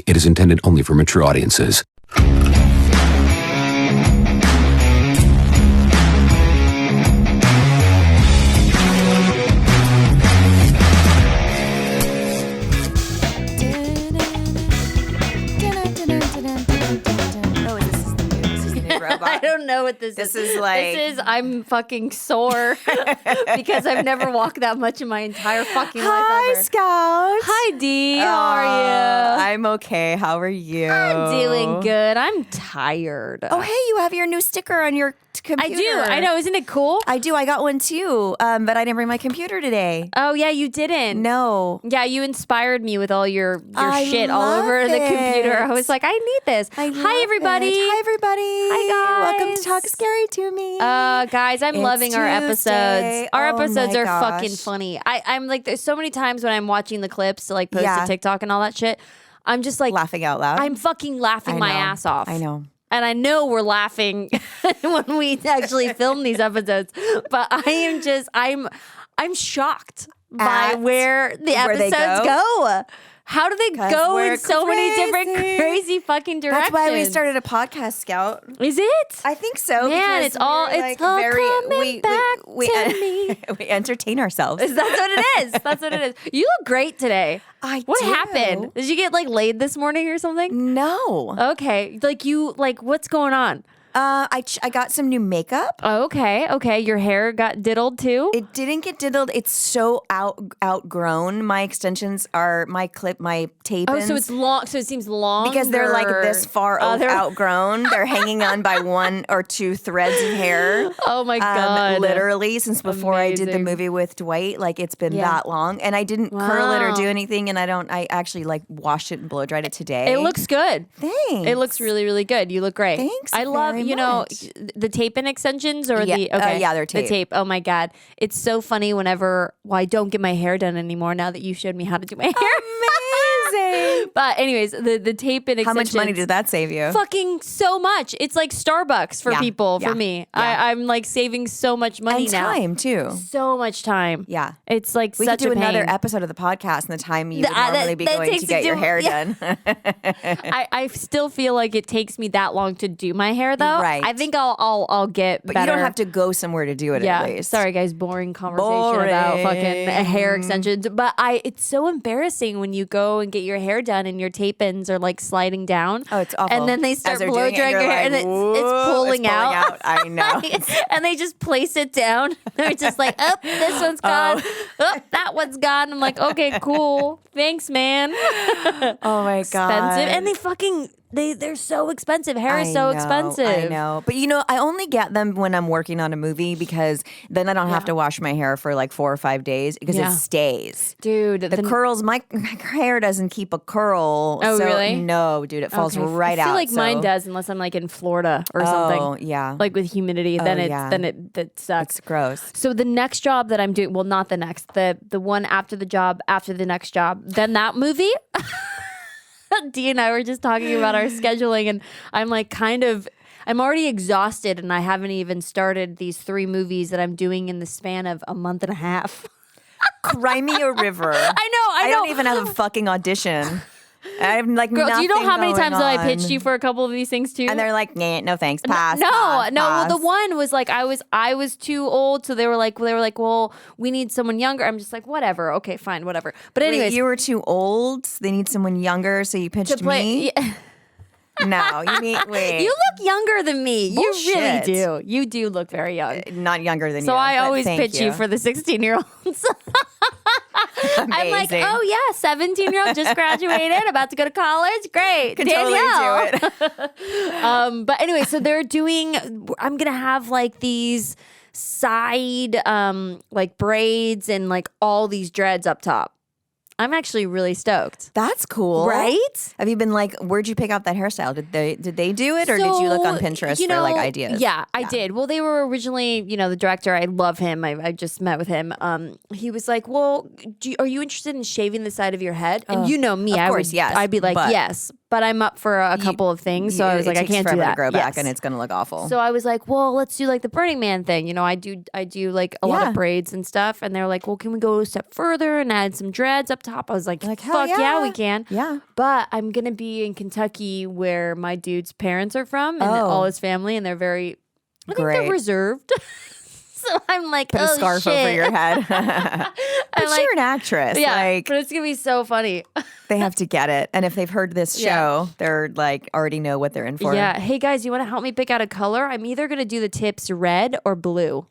It is intended only for mature audiences. I don't know what this is. I'm fucking sore because I've never walked that much in my entire fucking life Hi, ever. Scout. Hi, Dee. How are you? I'm okay. How are you? I'm doing good. I'm tired. Oh, hey, you have your new sticker on your computer. I do. I know. Isn't it cool? I do. I got one too, but I didn't bring my computer today. Oh, yeah, you didn't. No. Yeah, you inspired me with all your I shit all love over the computer. it. I was like, I need this. I love Hi, everybody. it. Hi, everybody. Hi, guys. Welcome to Talk Scary to Me. Guys, I'm It's loving our Tuesday. episodes. Our Oh episodes my are gosh. fucking funny. I'm like, there's so many times when I'm watching the clips to like post Yeah. to TikTok and all that shit. I'm just like Laughing out loud. I'm fucking laughing I my know. ass off. I know. And I know we're laughing when we actually film these episodes, but I'm shocked by where the where they episodes go. How do they 'Cause go we're in so many different crazy. crazy fucking directions? That's why we started a podcast, Scout. Is it? I think so. Man, because it's all we're, it's all coming back to me. we entertain ourselves. That's what it is. That's what it is. You look great today. What do. happened? Did you get like laid this morning or something? No. Okay. Like what's going on? I got some new makeup. Oh, okay. Your hair got diddled too? It didn't get diddled. It's so outgrown. My extensions are my tape. Oh, so it's long. So it seems long because they're like this far they're outgrown. They're hanging on by one or two threads of hair. Oh my God. Literally since before I did the Amazing. movie with Dwight, like it's been that long, and I didn't curl it or do anything, and I actually like washed it and blow dried it today. It looks good. Thanks. It looks really, really good. You look great. Thanks I love, very much. the tape and extensions or the, okay. Yeah, they're tape. The tape. Oh my God. It's so funny whenever, I don't get my hair done anymore now that you showed me how to do my hair. Amazing. But anyways, the tape and extensions. How much money did that save you? Fucking so much. It's like Starbucks for people, for me. Yeah. I'm like saving so much money And now. time too. So much time. Yeah. It's like We such could do a pain. another episode of the podcast and the time you would that- normally be that going takes to get your to- hair yeah. done. I still feel like it takes me that long to do my hair though. Right. I think I'll get But better. you don't have to go somewhere to do it Yeah. at least. Sorry guys, boring conversation about fucking hair extensions. But it's so embarrassing when you go and get your hair done and your tape-ins are like sliding down. Oh, it's awful. And then they As start they're blow doing it, drying you're your hair like, and it's "Whoa," pulling out. I know. And they just place it down. They're just like, oh, this one's gone. Oh, that one's gone. I'm like, okay, cool. Thanks, man. Oh my God. Expensive. And they fucking, they're so expensive. Hair is so expensive. I know. But I only get them when I'm working on a movie because then I don't have to wash my hair for like 4 or 5 days because it stays. Dude. The curls, my hair doesn't keep a curl. Oh, so really? No, dude, it falls right out. I feel like mine does unless I'm like in Florida or something. Oh, yeah. Like with humidity, then it sucks. It's gross. So the next job that I'm doing, well, not the next, the one after the job, after the next job, then that movie. Dee and I were just talking about our scheduling, and I'm like I'm already exhausted, and I haven't even started these 3 movies that I'm doing in the span of a month and a half. Cry me a river. I know. I don't even have a fucking audition. I have like Girl, do you know nothing how many going times that I on. pitched you for a couple of these things too? And they're like, nah, no thanks, pass. No. pass, Well, pass. the one was like I was too old, so they were like, well, we need someone younger. I'm just like, whatever, okay, fine, whatever. But Wait, anyways, you were too old. They need someone younger, so you pitched to play. me. Yeah. No, you mean wait. You look younger than me. Bullshit. You really do. You do look very young. Not younger than you. So I but always thank pitch you for the 16-year-olds. I'm like, Amazing. oh yeah, 17-year-old just graduated, about to go to college. Great, Could Danielle. totally do it. But anyway, so they're doing. I'm gonna have like these side like braids and like all these dreads up top. I'm actually really stoked. That's cool, Right? Have you been like, where'd you pick out that hairstyle? Did they do it, or did you look on Pinterest for like ideas? Yeah, I did. Well, they were originally, the director. I love him. I just met with him. He was like, "Well, are you interested in shaving the side of your head?" And you know me, of course, yes, I'd be like, but- "Yes, but I'm up for a couple of things. So I was like, I can't do that. To grow back, and it's gonna look awful. So I was like, well, let's do like the Burning Man thing. You know, I do like a lot of braids and stuff. And they're like, well, can we go a step further and add some dreads up top? I was like fuck yeah, we can. Yeah. But I'm gonna be in Kentucky where my dude's parents are from and all his family, and they're very, I think they're reserved. So I'm like, put a scarf over your head. But you're an actress. Yeah, but it's going to be so funny. They have to get it. And if they've heard this show, they're like already know what they're in for. Yeah. Hey, guys, you want to help me pick out a color? I'm either going to do the tips red or blue.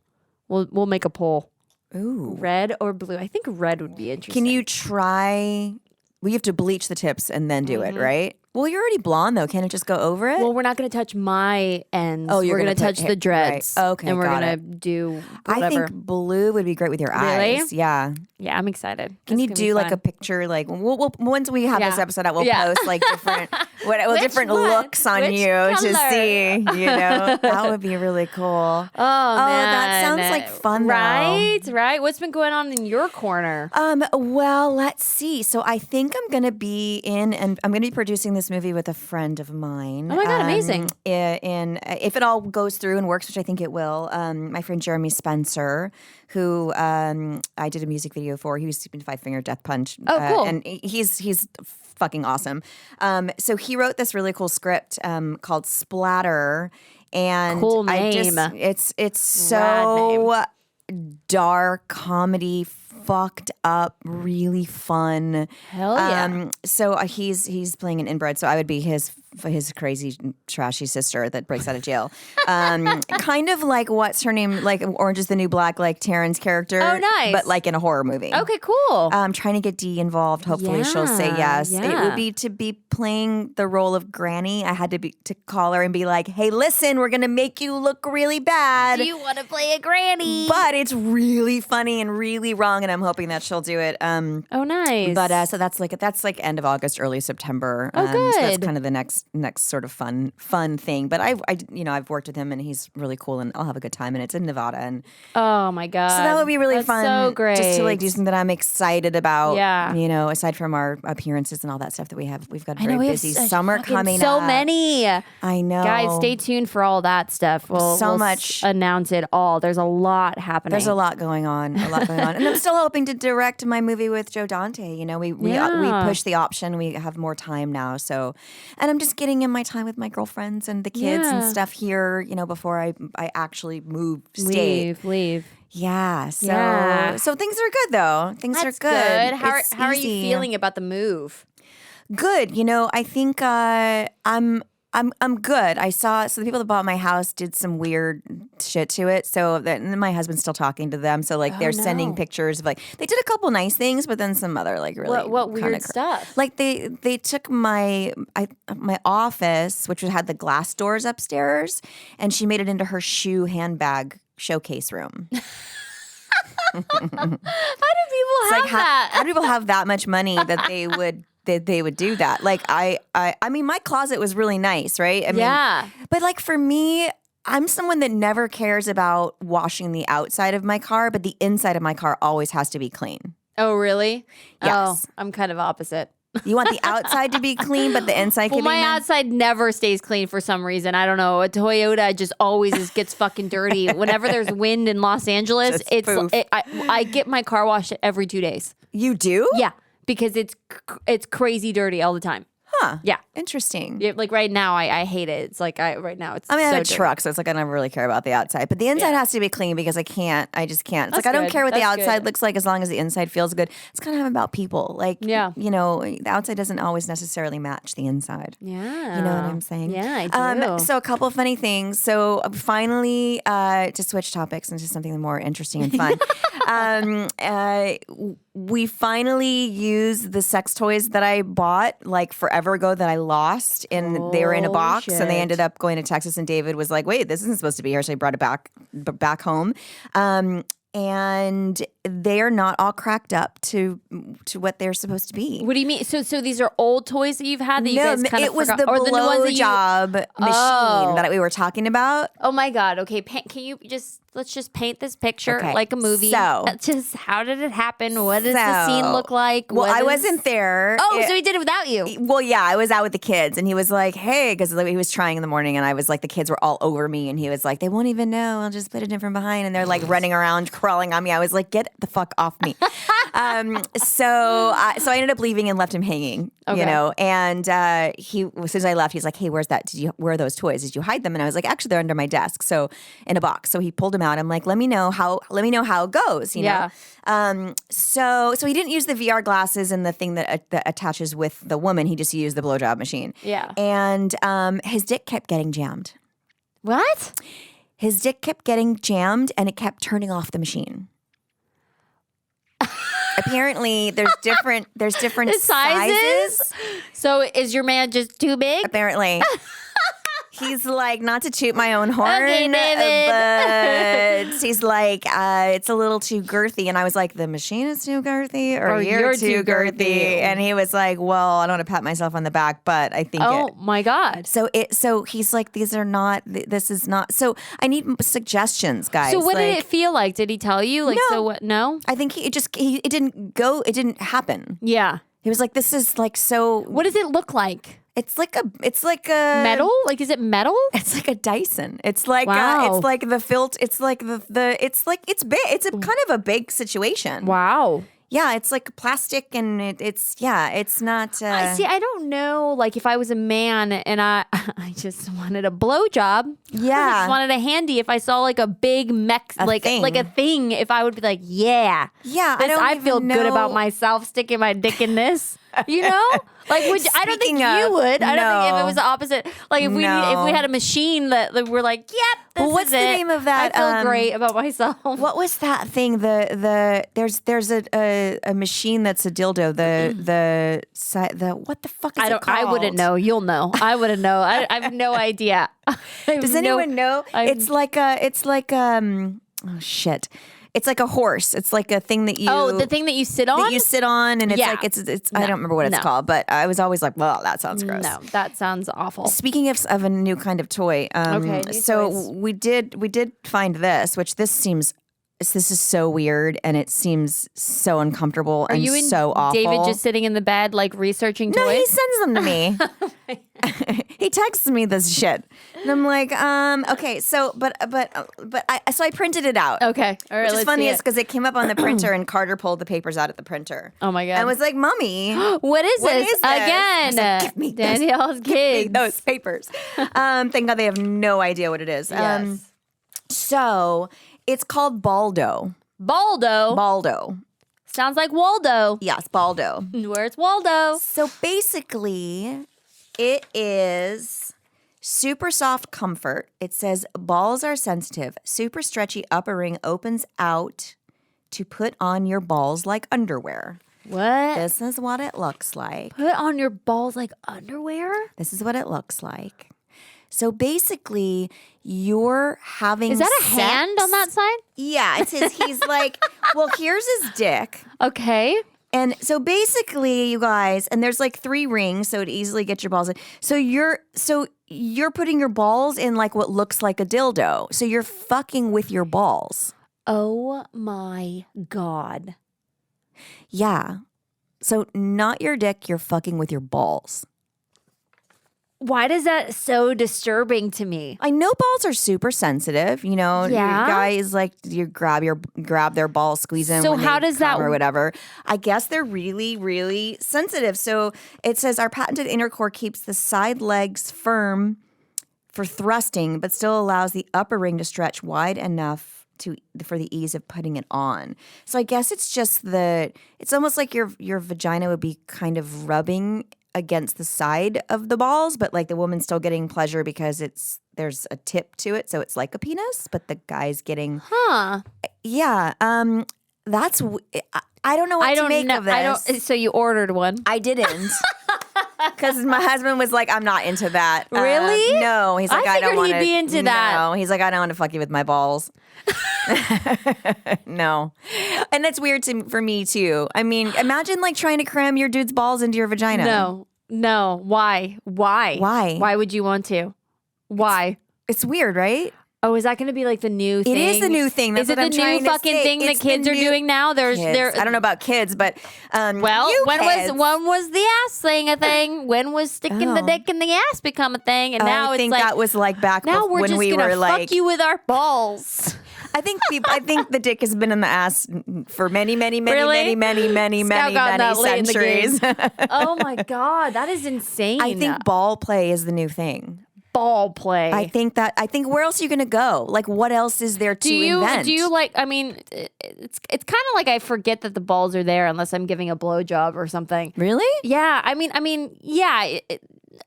We'll make a poll. Ooh. Red or blue. I think red would be interesting. Can you try? We have to bleach the tips and then do it, right? Well, you're already blonde, though. Can it just go over it? Well, we're not going to touch my ends. Oh, we're going to touch the dreads. Right. Okay, and we're going to do whatever. I think blue would be great with your eyes. Yeah. Yeah, I'm excited. Can you do like a picture? Like, we'll once we have this episode out, we'll post like different, different looks on you to see. You know, that would be really cool. Oh man, that sounds like fun, right? Though. Right. What's been going on in your corner? Well, let's see. So I think I'm going to be and I'm going to be producing this movie with a friend of mine. Oh my God, amazing! If it all goes through and works, which I think it will, my friend Jeremy Spencer, who I did a music video for. He was in Five Finger Death Punch. Oh, cool! And he's fucking awesome. So he wrote this really cool script called Splatter, and cool name. It's so dark comedy. Fucked up, really fun. Hell yeah! So he's playing an inbred. So I would be his crazy trashy sister that breaks out of jail. Kind of like what's her name? Like Orange is the New Black, like Taryn's character. Oh, nice! But like in a horror movie. Okay, cool. I'm trying to get Dee involved. Hopefully she'll say yes. Yeah. It would be to be playing the role of Granny. I had to call her and be like, "Hey, listen, we're gonna make you look really bad. Do you want to play a granny? But it's really funny and really wrong." And I'm hoping that she'll do it. Oh, nice. But so that's like end of August, early September. Oh, good. So that's kind of the next sort of fun thing. But I've worked with him and he's really cool and I'll have a good time. And it's in Nevada. And oh my God, so that would be really fun. So great, just to like do something that I'm excited about. Yeah, you know, aside from our appearances and all that stuff that we've got a very busy summer coming. So up. many. I know, guys. Stay tuned for all that stuff. We'll much announce it all. There's a lot happening. There's a lot going on. And I'm still hoping to direct my movie with Joe Dante. You know, we push the option. We have more time now. So, and I'm just getting in my time with my girlfriends and the kids and stuff here, you know, before I actually move state. Leave. Yeah. So things are good though. Things are good. How are you feeling about the move? Good. You know, I think I'm good. So the people that bought my house did some weird shit to it. So and my husband's still talking to them. So like they're sending pictures of like they did a couple nice things, but then some other like really what weird stuff. Like they took my office, which had the glass doors upstairs, and she made it into her shoe handbag showcase room. How do people have that? How do people have that much money that they would? They would do that. Like I mean, my closet was really nice, right? I mean, but like for me, I'm someone that never cares about washing the outside of my car, but the inside of my car always has to be clean. Oh, really? Yes. Oh, I'm kind of opposite. You want the outside to be clean, but the inside can be my outside never stays clean for some reason. I don't know. A Toyota just always gets fucking dirty. Whenever there's wind in Los Angeles, I get my car washed every 2 days. You do? Yeah. Because it's crazy dirty all the time. Huh. Yeah. Interesting. Yeah, like right now, I hate it. It's like right now it's I have a dirty. truck, so it's like I never really care about the outside. But the inside has to be clean because I just can't. It's like I don't care what the outside looks like as long as the inside feels good. It's kind of about people. Like, you know, the outside doesn't always necessarily match the inside. Yeah. You know what I'm saying? Yeah, I do. So a couple of funny things. So finally, to switch topics into something more interesting and fun, we finally used the sex toys that I bought like forever ago that I lost, and they were in a box, and they ended up going to Texas. And David was like, "Wait, this isn't supposed to be here," so he brought it back home. and they're not all cracked up to what they're supposed to be. What do you mean? So these are old toys that you've had that you guys kind of it was forgot? the Or the ones that blowjob machine that we were talking about. Oh my God. Okay. Can you let's just paint this picture Okay, like a movie. so- just how did it happen? What does the scene look like? Well, I wasn't there. Oh, so he did it without you. Well, yeah, I was out with the kids, and he was like, "Hey," because he was trying in the morning, and I was like, the kids were all over me, and he was like, "They won't even know. I'll just put it in from behind," and they're like running around, crawling on me. I was like, "Get the fuck off me!" So I ended up leaving and left him hanging. Okay. You know, and he as soon as I left, he's like, "Hey, where's that? Where are those toys? Did you hide them?" And I was like, "Actually, they're under my desk, so in a box." So he pulled them out. I'm like, "Let me know how it goes." You know. So he didn't use the VR glasses and the thing that attaches with the woman. He just used the blowjob machine. Yeah. And his dick kept getting jammed. What? His dick kept getting jammed, and it kept turning off the machine. Apparently, there's different sizes. So is your man just too big? Apparently. He's like, not to toot my own horn, Okay, David. but he's like, it's a little too girthy. And I was like, the machine is too girthy or you're too girthy? And he was like, well, I don't want to pat myself on the back, but I think my God. So he's like, this is not. So I need suggestions, guys. So what did it feel like? Did he tell you? Like, No. so what? No? I think it didn't happen. Yeah. He was like, this is like so. What does it look like? It's like a Metal? Like, is it metal? It's like a Dyson. It's like Wow. it's like the filter. It's like it's big. It's a kind of a big situation. Wow. Yeah, it's like plastic, and it's not. See, I don't know. Like, if I was a man and I just wanted a blowjob, Yeah. I just wanted a handy. If I saw like a big mech, like a thing, if I would be like, yeah, I feel good about myself sticking my dick in this. You know, like I don't think you would. I don't think if it was the opposite. Like if we had a machine that we're like, yep, this is what's the name of that? I feel great about myself. What was that thing? There's a machine that's a dildo. The what the fuck is it called? I wouldn't know. You'll know. I wouldn't know. I have no idea. Does anyone know? It's like oh shit. It's like a horse. It's like a thing that you. Oh, the thing that you sit on. That you sit on, and it's Yeah. like it's. I don't remember what it's called, but I was always like, well, that sounds gross. No, that sounds awful. Speaking of a new kind of toy, Okay, new so toys. we did find this, which this is so weird, and it seems so uncomfortable and you and so awful. David just sitting in the bed, like researching toys? No, he sends them to me. He texts me this shit, and I'm like, okay, so but I printed it out. Okay, all right. Which is let's funny see is it. because it came up on the printer, and Carter pulled the papers out at the printer. Oh my God. I was like, "Mommy, What is what this? is this?" I Again, was like, "Give me those- Danielle's kids. those papers." Thank God they have no idea what it is. Yes. So it's called Baldo. Baldo. Sounds like Waldo. Yes, Baldo. Where's Waldo? So basically, it is super soft comfort. It says balls are sensitive. Super stretchy upper ring opens out to put on your balls like underwear. What? This is what it looks like. Put on your balls like underwear? This is what it looks like. So basically, you're having Is that a sex. hand on that side? Yeah, it's his. He's like, well, here's his dick. Okay. And so basically, you guys, and there's like 3 rings, so it easily gets your balls in. So you're putting your balls in like what looks like a dildo. So you're fucking with your balls. Oh my God. Yeah. So not your dick, you're fucking with your balls. Why is that so disturbing to me? I know balls are super sensitive, you know. Yeah. Guys like you grab their balls, squeeze them. So when how they does that come or whatever? I guess they're really, really sensitive. So it says our patented inner core keeps the side legs firm for thrusting, but still allows the upper ring to stretch wide enough for the ease of putting it on. So I guess it's just it's almost like your vagina would be kind of rubbing against the side of the balls, but like the woman's still getting pleasure because there's a tip to it, so it's like a penis, but the guy's getting yeah. That's I don't know what to make of this. So you ordered one? I didn't. Because my husband was like, I'm not into that. Really? No. He's like, I don't figured want he'd be into that. No. He's like, I don't want to fuck you with my balls. No. And that's weird for me too. I mean, imagine like trying to cram your dude's balls into your vagina. No. Why? Why would you want to? Why? It's weird, right? Oh, is that going to be like the new thing? It is the new thing. That's is it what I'm the trying new to fucking say. thing that It's kids the are new doing now? kids. I don't know about kids, but when was the ass thing a thing? When was sticking the dick in the ass become a thing? And now I think it's like that was like back now we're when just we gonna were fuck like you with our balls. I think the dick has been in the ass for many Really? many got that late in the centuries. Oh my god, that is insane. I think ball play is the new thing. Ball play. I think where else are you going to go? Like, what else is there to invent? Do you like? I mean, it's kind of like I forget that the balls are there unless I'm giving a blowjob or something. Really? Yeah. I mean, yeah.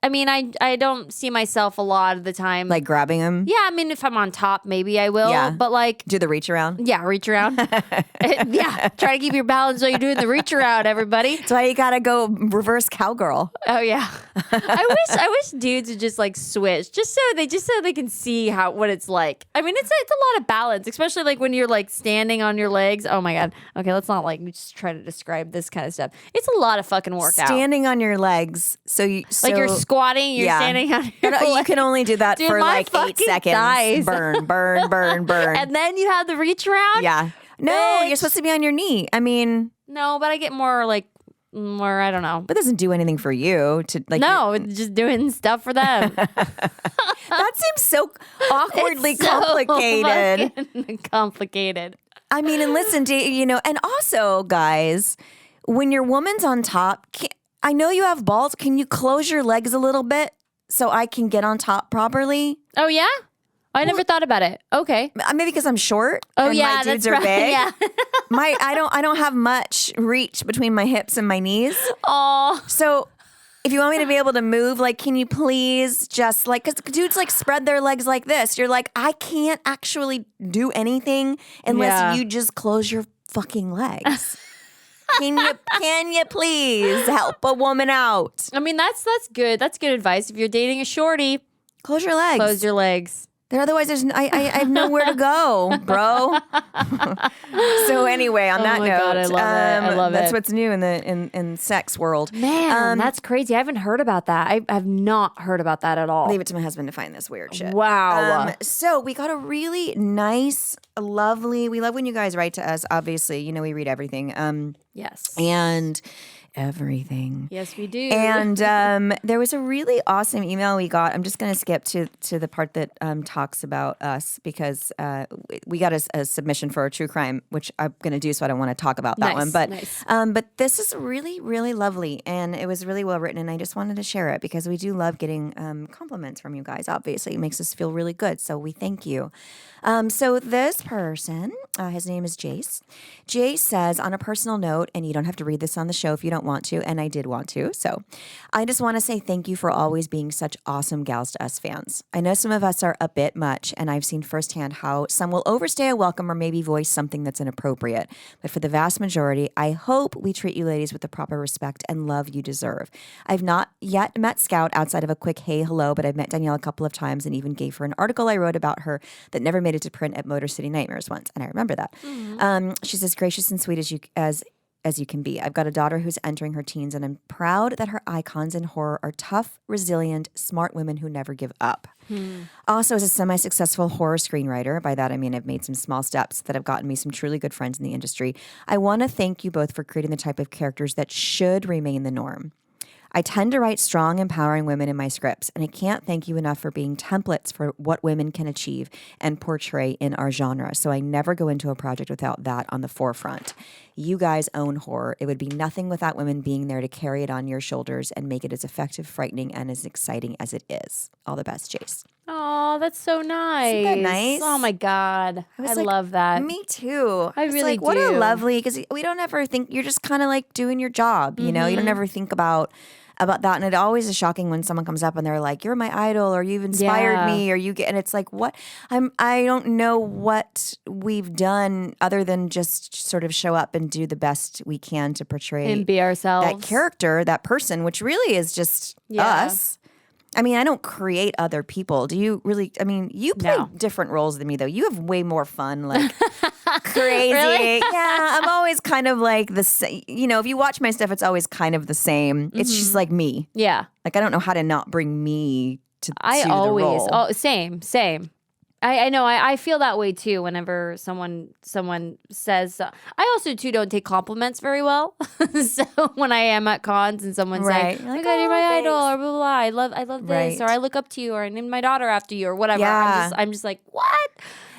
I don't see myself a lot of the time. Like grabbing them? Yeah, I mean, if I'm on top, maybe I will. Yeah. But like, do the reach around? Yeah, reach around. Yeah, try to keep your balance while you're doing the reach around, everybody. That's why you gotta go reverse cowgirl. Oh yeah. I wish dudes would just like switch, just so they can see what it's like. I mean, it's a lot of balance, especially like when you're like standing on your legs. Oh my god. Okay, let's not like just try to describe this kind of stuff. It's a lot of fucking workout. Standing on your legs, like you're squatting, you're standing on your legs. You can only do that for like 8 seconds. Thighs. Burn. And then you have the reach around? Yeah. No, Bitch. you're supposed to be on your knee. I mean. No, but I get more, I don't know. But it doesn't do anything for you to like. No, it's just doing stuff for them. That seems so awkwardly It's so complicated. fucking complicated. I mean, and listen to, and also, guys, when your woman's on top, I know you have balls. Can you close your legs a little bit so I can get on top properly? Oh, yeah? I never thought about it. Okay. Maybe because I'm short. Oh, and yeah, my dudes that's are big. right. Yeah. I don't have much reach between my hips and my knees. Oh. So if you want me to be able to move, like, can you please just because dudes like spread their legs like this. You're like, I can't actually do anything unless you just close your fucking legs. Can you please help a woman out? I mean, that's good. That's good advice. If you're dating a shorty, close your legs. close your legs. Otherwise, I have nowhere to go, bro. So anyway, on that note, God, I love it. I love that's it. what's new in the sex world. Man, that's crazy. I haven't heard about that. I've not heard about that at all. Leave it to my husband to find this weird shit. Wow. So we got a really nice, lovely. We love when you guys write to us. Obviously, we read everything. Yes. And everything. Yes, we do. And there was a really awesome email we got. I'm just going to skip to the part that talks about us because we got a submission for a true crime, which I'm going to do, so I don't want to talk about that one. But but this is really, really lovely, and it was really well written, and I just wanted to share it because we do love getting compliments from you guys. Obviously, it makes us feel really good, so we thank you. So this person, his name is Jace. Jace says, on a personal note, and you don't have to read this on the show if you don't want to, and I did want to. So I just want to say thank you for always being such awesome Gals to Us fans. I know some of us are a bit much, and I've seen firsthand how some will overstay a welcome or maybe voice something that's inappropriate. But for the vast majority, I hope we treat you ladies with the proper respect and love you deserve. I've not yet met Scout outside of a quick hey, hello, but I've met Danielle a couple of times and even gave her an article I wrote about her that never made it to print at Motor City Nightmares once, and I remember that. She's as gracious and sweet as you can be. I've got a daughter who's entering her teens, and I'm proud that her icons in horror are tough, resilient, smart women who never give up. Also, as a semi-successful horror screenwriter, by that I mean I've made some small steps that have gotten me some truly good friends in the industry, I want to thank you both for creating the type of characters that should remain the norm. I tend to write strong, empowering women in my scripts, and I can't thank you enough for being templates for what women can achieve and portray in our genre, so I never go into a project without that on the forefront. You guys own horror. It would be nothing without women being there to carry it on your shoulders and make it as effective, frightening, and as exciting as it is. All the best, Jace. Oh, that's so nice. Isn't that nice? Oh my God. I like, love that. Me too. I really What a do. lovely, because we don't ever think, you're just kind of like doing your job, you don't ever think about that. And it always is shocking when someone comes up and they're like, you're my idol, or you've inspired me, or and it's like, what? I don't know what we've done other than just sort of show up and do the best we can to portray and be ourselves. that character, that person, which really is just us. I mean, I don't create other people. Do you really? I mean, you play No. different roles than me, though. You have way more fun, like crazy. Really? Yeah, I'm always kind of like the same. You know, if you watch my stuff, it's always kind of the same. It's just like me. Yeah. Like, I don't know how to not bring me to I the always, role. same. I know. I feel that way too. Whenever someone says, I also too don't take compliments very well. So when I am at cons and someone's Right. saying, You're like, "Oh my God, you're my "Oh, idol," thanks." or blah, blah, blah, I love this, Right. or I look up to you, or I named my daughter after you, or whatever. Yeah. I'm just like, what?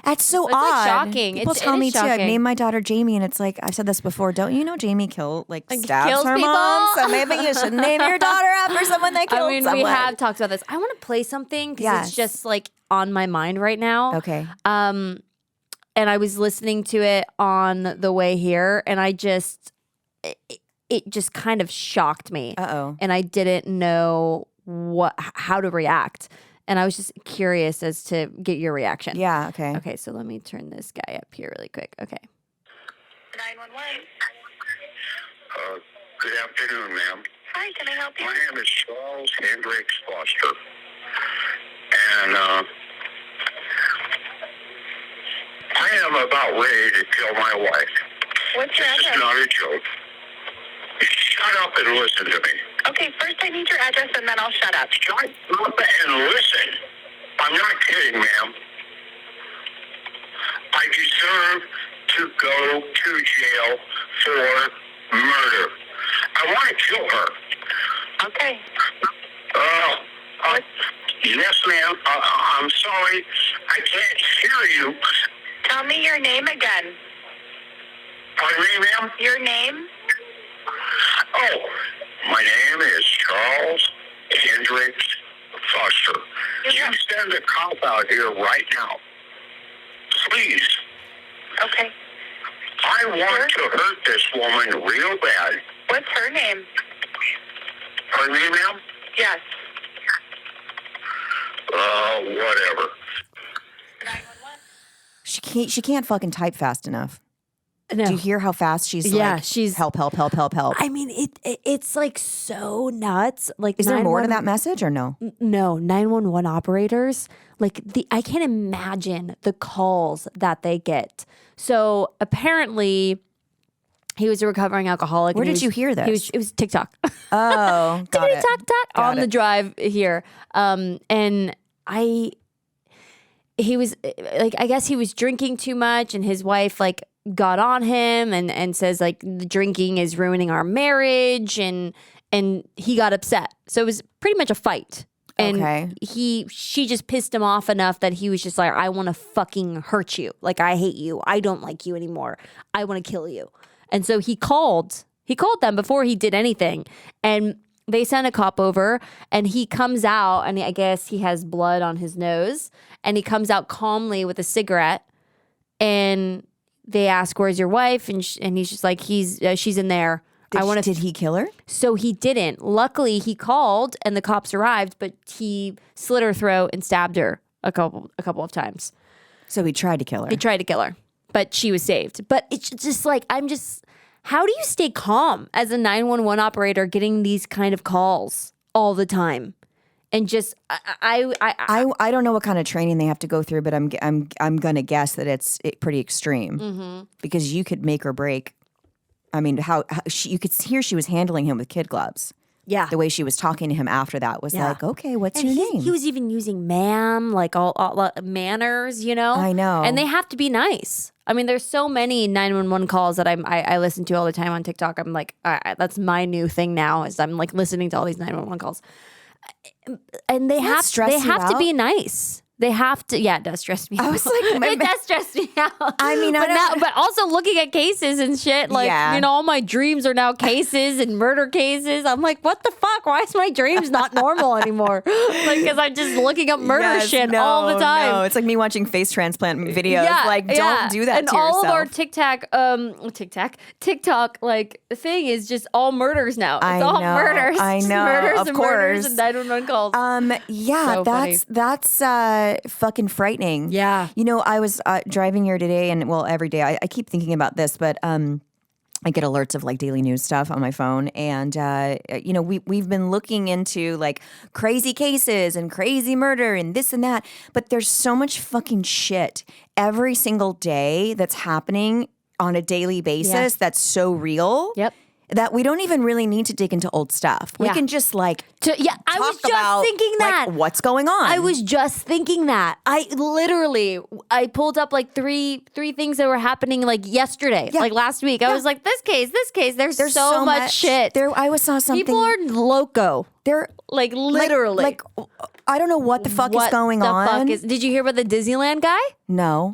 That's so It's, like, odd. shocking. People It tell is me too. I've shocking. named my daughter Jamie, and it's like I've said this before. Don't you know Jamie stabs kills her people? mom? So maybe you should name your daughter after someone that killed I mean, someone. we have talked about this. I want to play something because Yes. it's just like on my mind right now. Okay. And I was listening to it on the way here, and it just kind of shocked me. Uh-oh. And I didn't know how to react. And I was just curious as to get your reaction. Yeah. Okay. Okay, so let me turn this guy up here really quick. Okay. 911. Good afternoon, ma'am. Hi, can I help you? My name is Charles Hendricks Foster. And I am about ready to kill my wife. What's your This is address? not a joke. Shut up and listen to me. Okay, first I need your address and then I'll shut up. Shut up and listen. I'm not kidding, ma'am. I deserve to go to jail for murder. I want to kill her. Okay. Yes, ma'am. I'm sorry. I can't hear you. Tell me your name again. Pardon me, ma'am? Your name? Oh, my name is Charles Hendricks Foster. You send a cop out here right now. Please. Okay. I want to hurt this woman real bad. What's her name? Pardon me, ma'am? Yes. Whatever. 911. She can't fucking type fast enough. No. Do you hear how fast she's Yeah, like, she's- help. I mean, it's like so nuts. Like, Is there more to 911 that message or no? No, 911 operators, like I can't imagine the calls that they get. So apparently he was a recovering alcoholic. Where and did you hear this? It was TikTok. Oh, got it. TikTok on Got the it. drive here. And he was like, I guess he was drinking too much, and his wife like got on him and says like the drinking is ruining our marriage, and he got upset. So it was pretty much a fight. And Okay. she just pissed him off enough that he was just like, I want to fucking hurt you. Like, I hate you. I don't like you anymore. I want to kill you. And so he called them before he did anything. And they sent a cop over, and he comes out, and I guess he has blood on his nose, and he comes out calmly with a cigarette, and they ask, where's your wife? And he's just like, she's in there. Did he kill her? So he didn't. Luckily, he called and the cops arrived, but he slit her throat and stabbed her a couple of times. So he tried to kill her. He tried to kill her, but she was saved. But it's just like, how do you stay calm as a 911 operator getting these kind of calls all the time? And just, I don't know what kind of training they have to go through, but I'm gonna guess that it's pretty extreme because you could make or break. I mean, how you could hear she was handling him with kid gloves. yeah. The way she was talking to him after that was Yeah. like, okay, what's And your name? he was even using ma'am, like all manners, you know? I know. And they have to be nice. I mean, there's so many 911 calls that I listen to all the time on TikTok. I'm like, that's my new thing now is I'm like listening to all these 911 calls. And they Does that have stress you to be out? nice. They have to. Yeah, it does stress me out. I was like, it does stress me out. I mean, but also looking at cases and shit, like, Yeah. you know, all my dreams are now cases and murder cases. I'm like, what the fuck? Why is my dreams not normal anymore? Like, because I'm just looking up murder Yes, shit no, all the time. No, it's like me watching face transplant videos. Like, don't do that and to all yourself. of our TikTok like thing is just all murders now. It's I all know, murders. I Just know, murders of and murders course. and 911 calls. Yeah, So funny. that's fucking frightening. Yeah. You know, I was driving here today, and well, every day I keep thinking about this, but I get alerts of like daily news stuff on my phone, and we've been looking into like crazy cases and crazy murder and this and that, but there's so much fucking shit every single day that's happening on a daily basis that's so real. Yep. That we don't even really need to dig into old stuff. We can just I was just thinking that. Like, what's going on? I was just thinking that. I pulled up like three things that were happening like yesterday, like last week. I was like, this case. There's so much shit. I saw something. People are loco. They're like literally. Like I don't know what the fuck is going on. Did you hear about the Disneyland guy? No.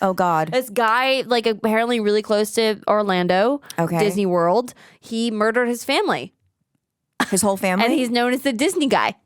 Oh God. This guy, like apparently really close to Orlando, Disney World, he murdered his family. His whole family? And he's known as the Disney guy.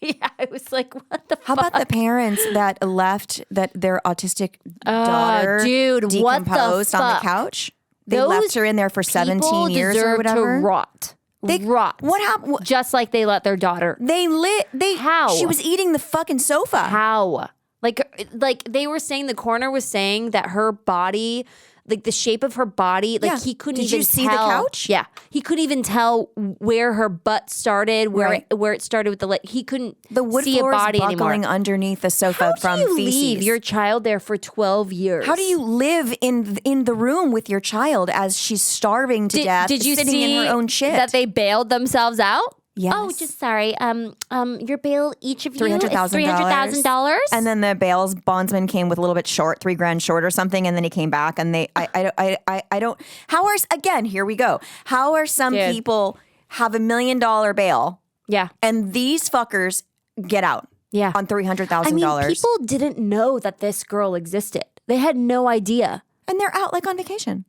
Yeah, I was like, what the fuck? How about the parents that left their autistic daughter dude, what the decomposed on the fuck? couch? They left her in there for 17 years or whatever. To rot. Rot. What happened? Just like they let their daughter. How? She was eating the fucking sofa. How? Like they were saying, the coroner was saying that her body, like the shape of her body, like he couldn't even tell. Did you see the couch? Yeah. He couldn't even tell where her butt started, where it started with the leg. He couldn't see a body buckling anymore. Underneath the sofa from feces. Leave your child there for 12 years? How do you live in the room with your child as she's starving to death, did you sitting see in her own shit? That they bailed themselves out? Yes. Oh, just sorry. Your bail, each of you, $300,000. And then the bail's bondsman came with a little bit short, $3,000 short or something, and then he came back, and I don't. How are again? Here we go. How are some people have $1 million bail? Yeah, and these fuckers get out. Yeah, on $300,000. I mean, people didn't know that this girl existed. They had no idea, and they're out like on vacation.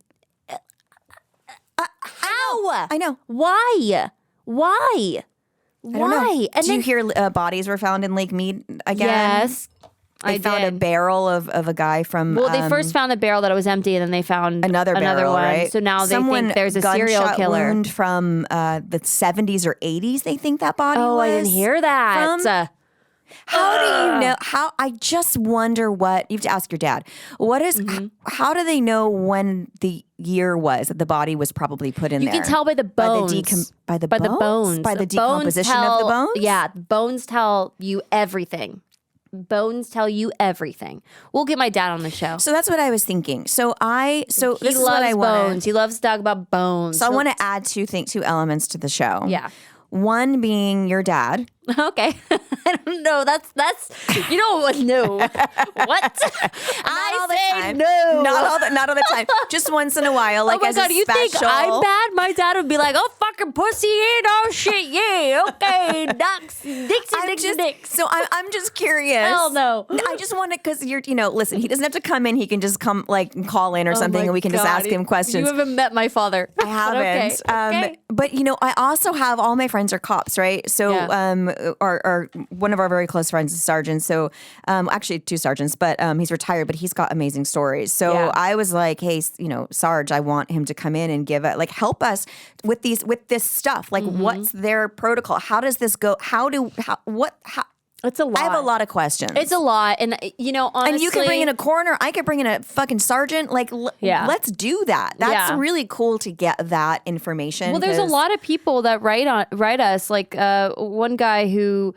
How? I know. Why? Why? I don't know. And do you hear bodies were found in Lake Mead again? Yes. They found a barrel of a guy from... Well, they first found a barrel that was empty, and then they found another barrel, one. Right? So now they think there's a serial killer. Wound from the 70s or 80s, they think that body was. Oh, I didn't hear that. How do you know? I just wonder what... You have to ask your dad. What is... How do they know when the year was that the body was probably put in there? You can tell by the bones. By the bones? By the decomposition of the bones? Yeah. Bones tell you everything. Bones tell you everything. We'll get my dad on the show. So that's what I was thinking. So this he is loves what I want. bones. He loves to talk about bones. So I want to add two elements to the show. Yeah. One being your dad. Okay. I don't know. That's you don't want to know. What? I say no. Not all the time. Just once in a while, like as a special. You think I'm bad? My dad would be like, "Oh, fucking pussy, oh shit, yeah, okay, dicks." So I'm just curious. Hell no. I just want to, because listen, he doesn't have to come in. He can just come like call in or something, and we can just ask him questions. You haven't met my father. I haven't. Okay. But I also have all my friends are cops, right? So our one of our very close friends is sergeant. So actually two sergeants, but he's retired, but he's got amazing stories. So I was like, hey, Sarge, I want him to come in and give help us with this stuff. Like, what's their protocol? How does this go? How? It's a lot. I have a lot of questions. It's a lot. And, honestly. And you can bring in a coroner. I could bring in a fucking sergeant. Like, let's do that. That's really cool to get that information. Well, there's a lot of people that write us. Like one guy who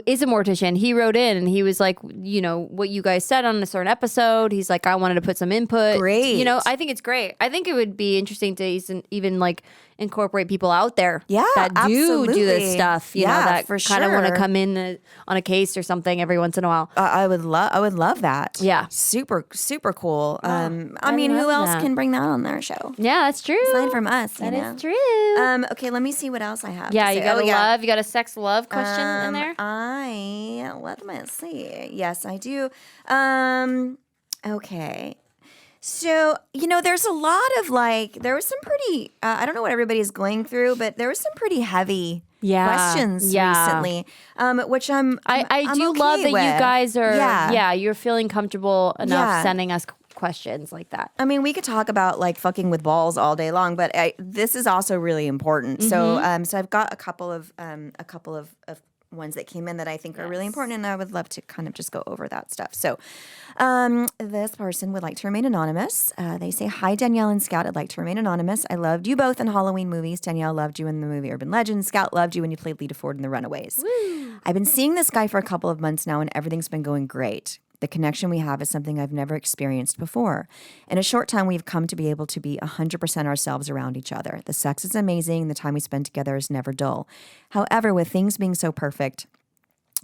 is a mortician, he wrote in and he was like, what you guys said on a certain episode. He's like, I wanted to put some input. Great. I think it's great. I think it would be interesting to even like incorporate people out there that do this stuff, that kind of want to come in on a case or something every once in a while. I would love that. Yeah. Super, super cool. I mean, who else can bring that on their show? Yeah, that's true. Aside from us, That is true. Okay, let me see what else I have. Yeah, to you say. got a sex love question in there? Let me see. Yes, I do. Okay. So, there's a lot of there was some pretty, I don't know what everybody is going through, but there was some pretty heavy questions recently, which I do okay love that with. you guys are, you're feeling comfortable enough sending us questions like that. I mean, we could talk about fucking with balls all day long, but this is also really important. So, so I've got a couple of ones that came in that I think are really important, and I would love to kind of just go over that stuff. So this person would like to remain anonymous. They say, "Hi, Danielle and Scout. I'd like to remain anonymous. I loved you both in Halloween movies. Danielle loved you in the movie Urban Legend. Scout loved you when you played Lita Ford in The Runaways. Woo. I've been seeing this guy for a couple of months now, and everything's been going great. The connection we have is something I've never experienced before. In a short time, we've come to be able to be 100% ourselves around each other. The sex is amazing. The time we spend together is never dull. However, with things being so perfect,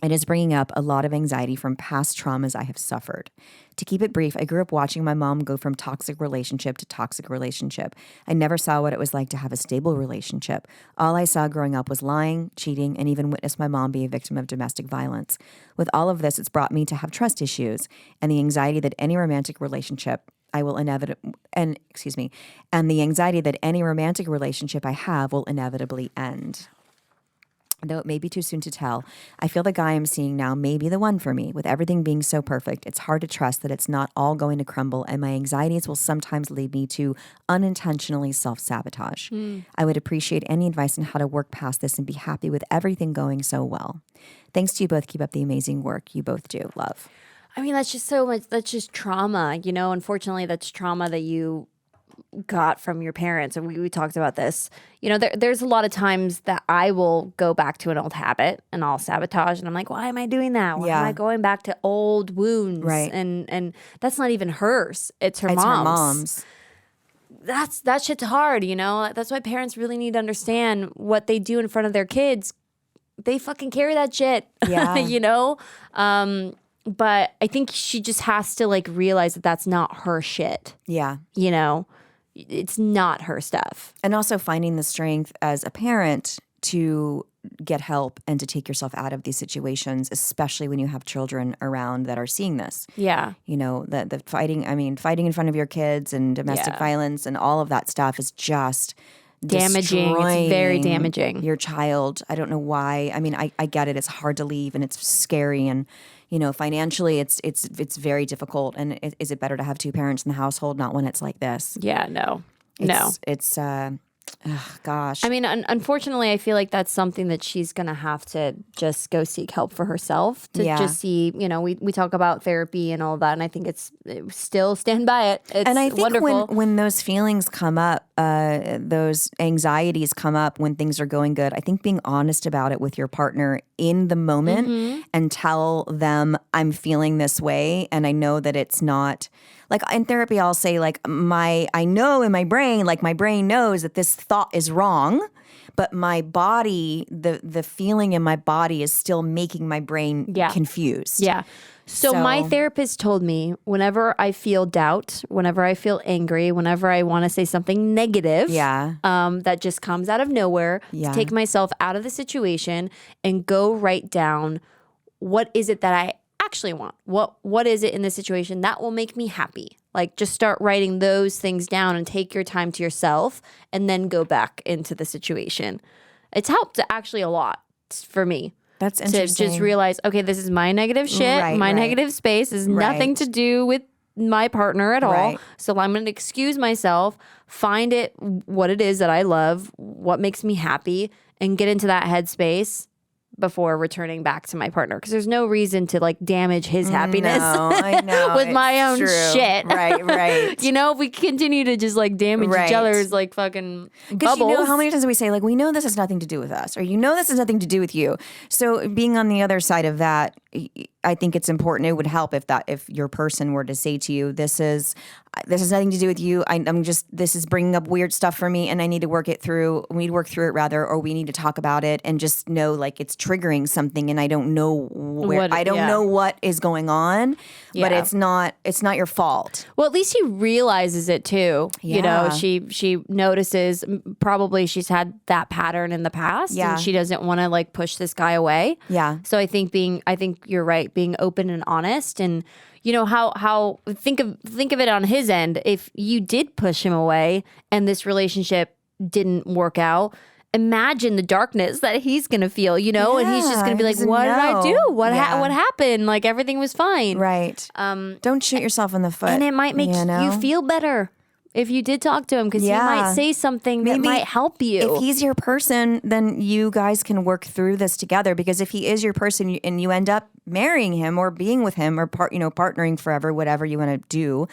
it is bringing up a lot of anxiety from past traumas I have suffered. To keep it brief, I grew up watching my mom go from toxic relationship to toxic relationship. I never saw what it was like to have a stable relationship. All I saw growing up was lying, cheating, and even witnessed my mom be a victim of domestic violence. With all of this, it's brought me to have trust issues and the anxiety that any romantic relationship I have will inevitably end. Though it may be too soon to tell, I feel the guy I'm seeing now may be the one for me. With everything being so perfect, it's hard to trust that it's not all going to crumble, and my anxieties will sometimes lead me to unintentionally self-sabotage. I would appreciate any advice on how to work past this and be happy with everything going so well. Thanks to you both. Keep up the amazing work you both do. Love." I mean, that's just so much. That's just trauma. Unfortunately, that's trauma that you got from your parents. And we talked about this. There's a lot of times that I will go back to an old habit and I'll sabotage. And I'm like, why am I doing that? Why am I going back to old wounds? Right. And that's not even hers. It's her It's mom's. her mom's. That shit's hard, That's why parents really need to understand what they do in front of their kids. They fucking carry that shit. Yeah. But I think she just has to realize that that's not her shit. Yeah. It's not her stuff. And also finding the strength as a parent to get help and to take yourself out of these situations, especially when you have children around that are seeing this. Yeah. The fighting in front of your kids and domestic violence and all of that stuff is just damaging. It's very damaging. Your child. I don't know why. I mean, I get it. It's hard to leave and it's scary, and financially it's very difficult. And is it better to have two parents in the household? Not when it's like this. Yeah, no. It's gosh. I mean, unfortunately, I feel like that's something that she's going to have to just go seek help for herself to just see, we talk about therapy and all that. And I think it's still stand by it. It's and I think wonderful. when those feelings come up, those anxieties come up when things are going good, I think being honest about it with your partner in the moment and tell them, I'm feeling this way. And I know that it's not like in therapy, I'll say I know in my brain, my brain knows that this thought is wrong, but my body, the feeling in my body is still making my brain confused. Yeah. So my therapist told me whenever I feel doubt, whenever I feel angry, whenever I want to say something negative, that just comes out of nowhere, to take myself out of the situation and go write down what is it that I actually want? What is it in this situation that will make me happy? Just start writing those things down and take your time to yourself and then go back into the situation. It's helped actually a lot for me. That's interesting. To just realize, okay, this is my negative shit, negative space. This is nothing to do with my partner at all. So I'm going to excuse myself, find it, what it is that I love, what makes me happy, and get into that headspace before returning back to my partner, because there's no reason to damage his happiness I know, with my own shit. Right. If we continue to just damage each other's fucking bubbles. Because how many times we say we know this has nothing to do with us, or this has nothing to do with you. So being on the other side of that, I think it's important. It would help if your person were to say to you, this has nothing to do with you. This is bringing up weird stuff for me, and I need to work it through. We need to work through it rather, or we need to talk about it and just know it's triggering something, and I don't know know what is going on, but it's not your fault. Well, at least he realizes it too. She notices probably she's had that pattern in the past, and she doesn't want to push this guy away. Yeah. So I think you're right, being open and honest, and how think of it on his end. If you did push him away and this relationship didn't work out, imagine the darkness that he's gonna feel, and he's just gonna be like, what did I do? What happened? Everything was fine. Right. Don't shoot yourself in the foot. And it might make you feel better. if you did talk to him, because he might say something that might help you. If he's your person, then you guys can work through this together. Because if he is your person and you end up marrying him or being with him or partnering forever, whatever you want to do,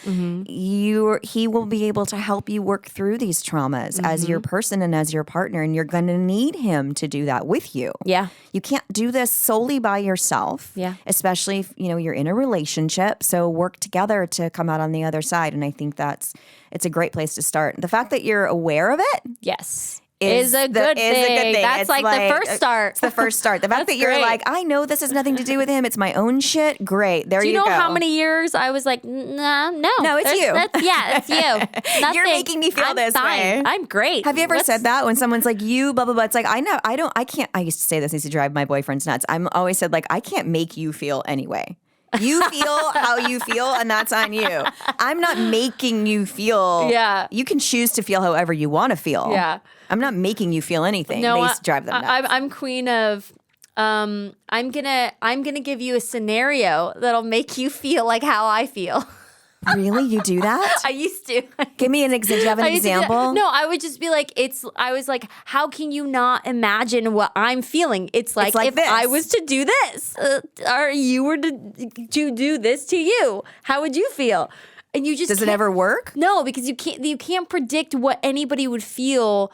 he will be able to help you work through these traumas as your person and as your partner, and you're going to need him to do that with you. Yeah. You can't do this solely by yourself. Yeah. Especially if you're in a relationship. So work together to come out on the other side, and I think it's a great place to start. The fact that you're aware of it, yes, is a good thing. That's It's like the first start. It's the first start. The fact that you're great. like, I know this has nothing to do with him. It's my own shit. Great. There Do you you know go. how many years I was like, nah, no. No, it's you. It's you. Nothing. You're making me feel I'm this fine. way. I'm great. Have you ever said that when someone's like, you, blah, blah, blah? It's like, I can't. I used to say this. I used to drive my boyfriends nuts. I'm always said, like, I can't make you feel anyway. You feel how you feel, and that's on you. I'm not making you feel. Yeah. You can choose to feel however you want to feel. Yeah. I'm not making you feel anything. No, They used to drive them nuts. I'm queen of. I'm gonna give you a scenario that'll make you feel like how I feel. Really? You do that? I used to. Give me an example. Do you have an I used to do that. example? No, I would just be like, I was like, how can you not imagine what I'm feeling? It's like if this. I was to do this, or you were to do this to you, how would you feel? And you just Does it ever work? No, because you can't predict what anybody would feel.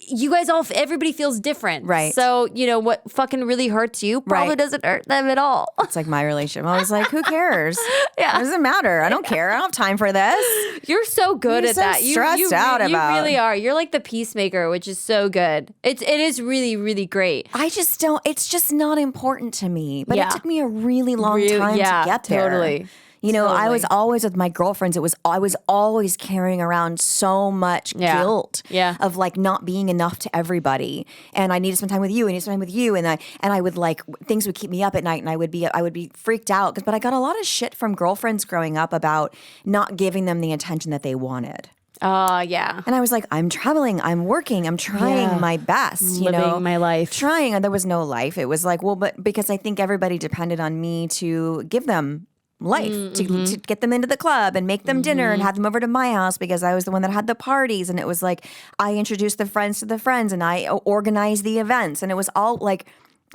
You guys everybody feels different. Right. So, what fucking really hurts you probably Right. doesn't hurt them at all. It's like my relationship. I was like, who cares? Yeah. It doesn't matter. I don't care. I don't have time for this. You're so good You're at so that. stressed out you about. really are. You're like the peacemaker, which is so good. It is really, really great. I just don't, it's just not important to me. But Yeah. it took me a really long time to get there. Totally. I was always with my girlfriends. I was always carrying around so much guilt of like not being enough to everybody. And I need to spend time with you. I need to spend time with you. And I would like, things would keep me up at night, and I would be freaked out. But I got a lot of shit from girlfriends growing up about not giving them the attention that they wanted. Yeah. And I was like, I'm traveling, I'm working, I'm trying my best, Living my life. Trying, and there was no life. It was like, well, but because I think everybody depended on me to give them life, to get them into the club and make them dinner and have them over to my house because I was the one that had the parties. And it was like, I introduced the friends to the friends and I organized the events. And it was all like,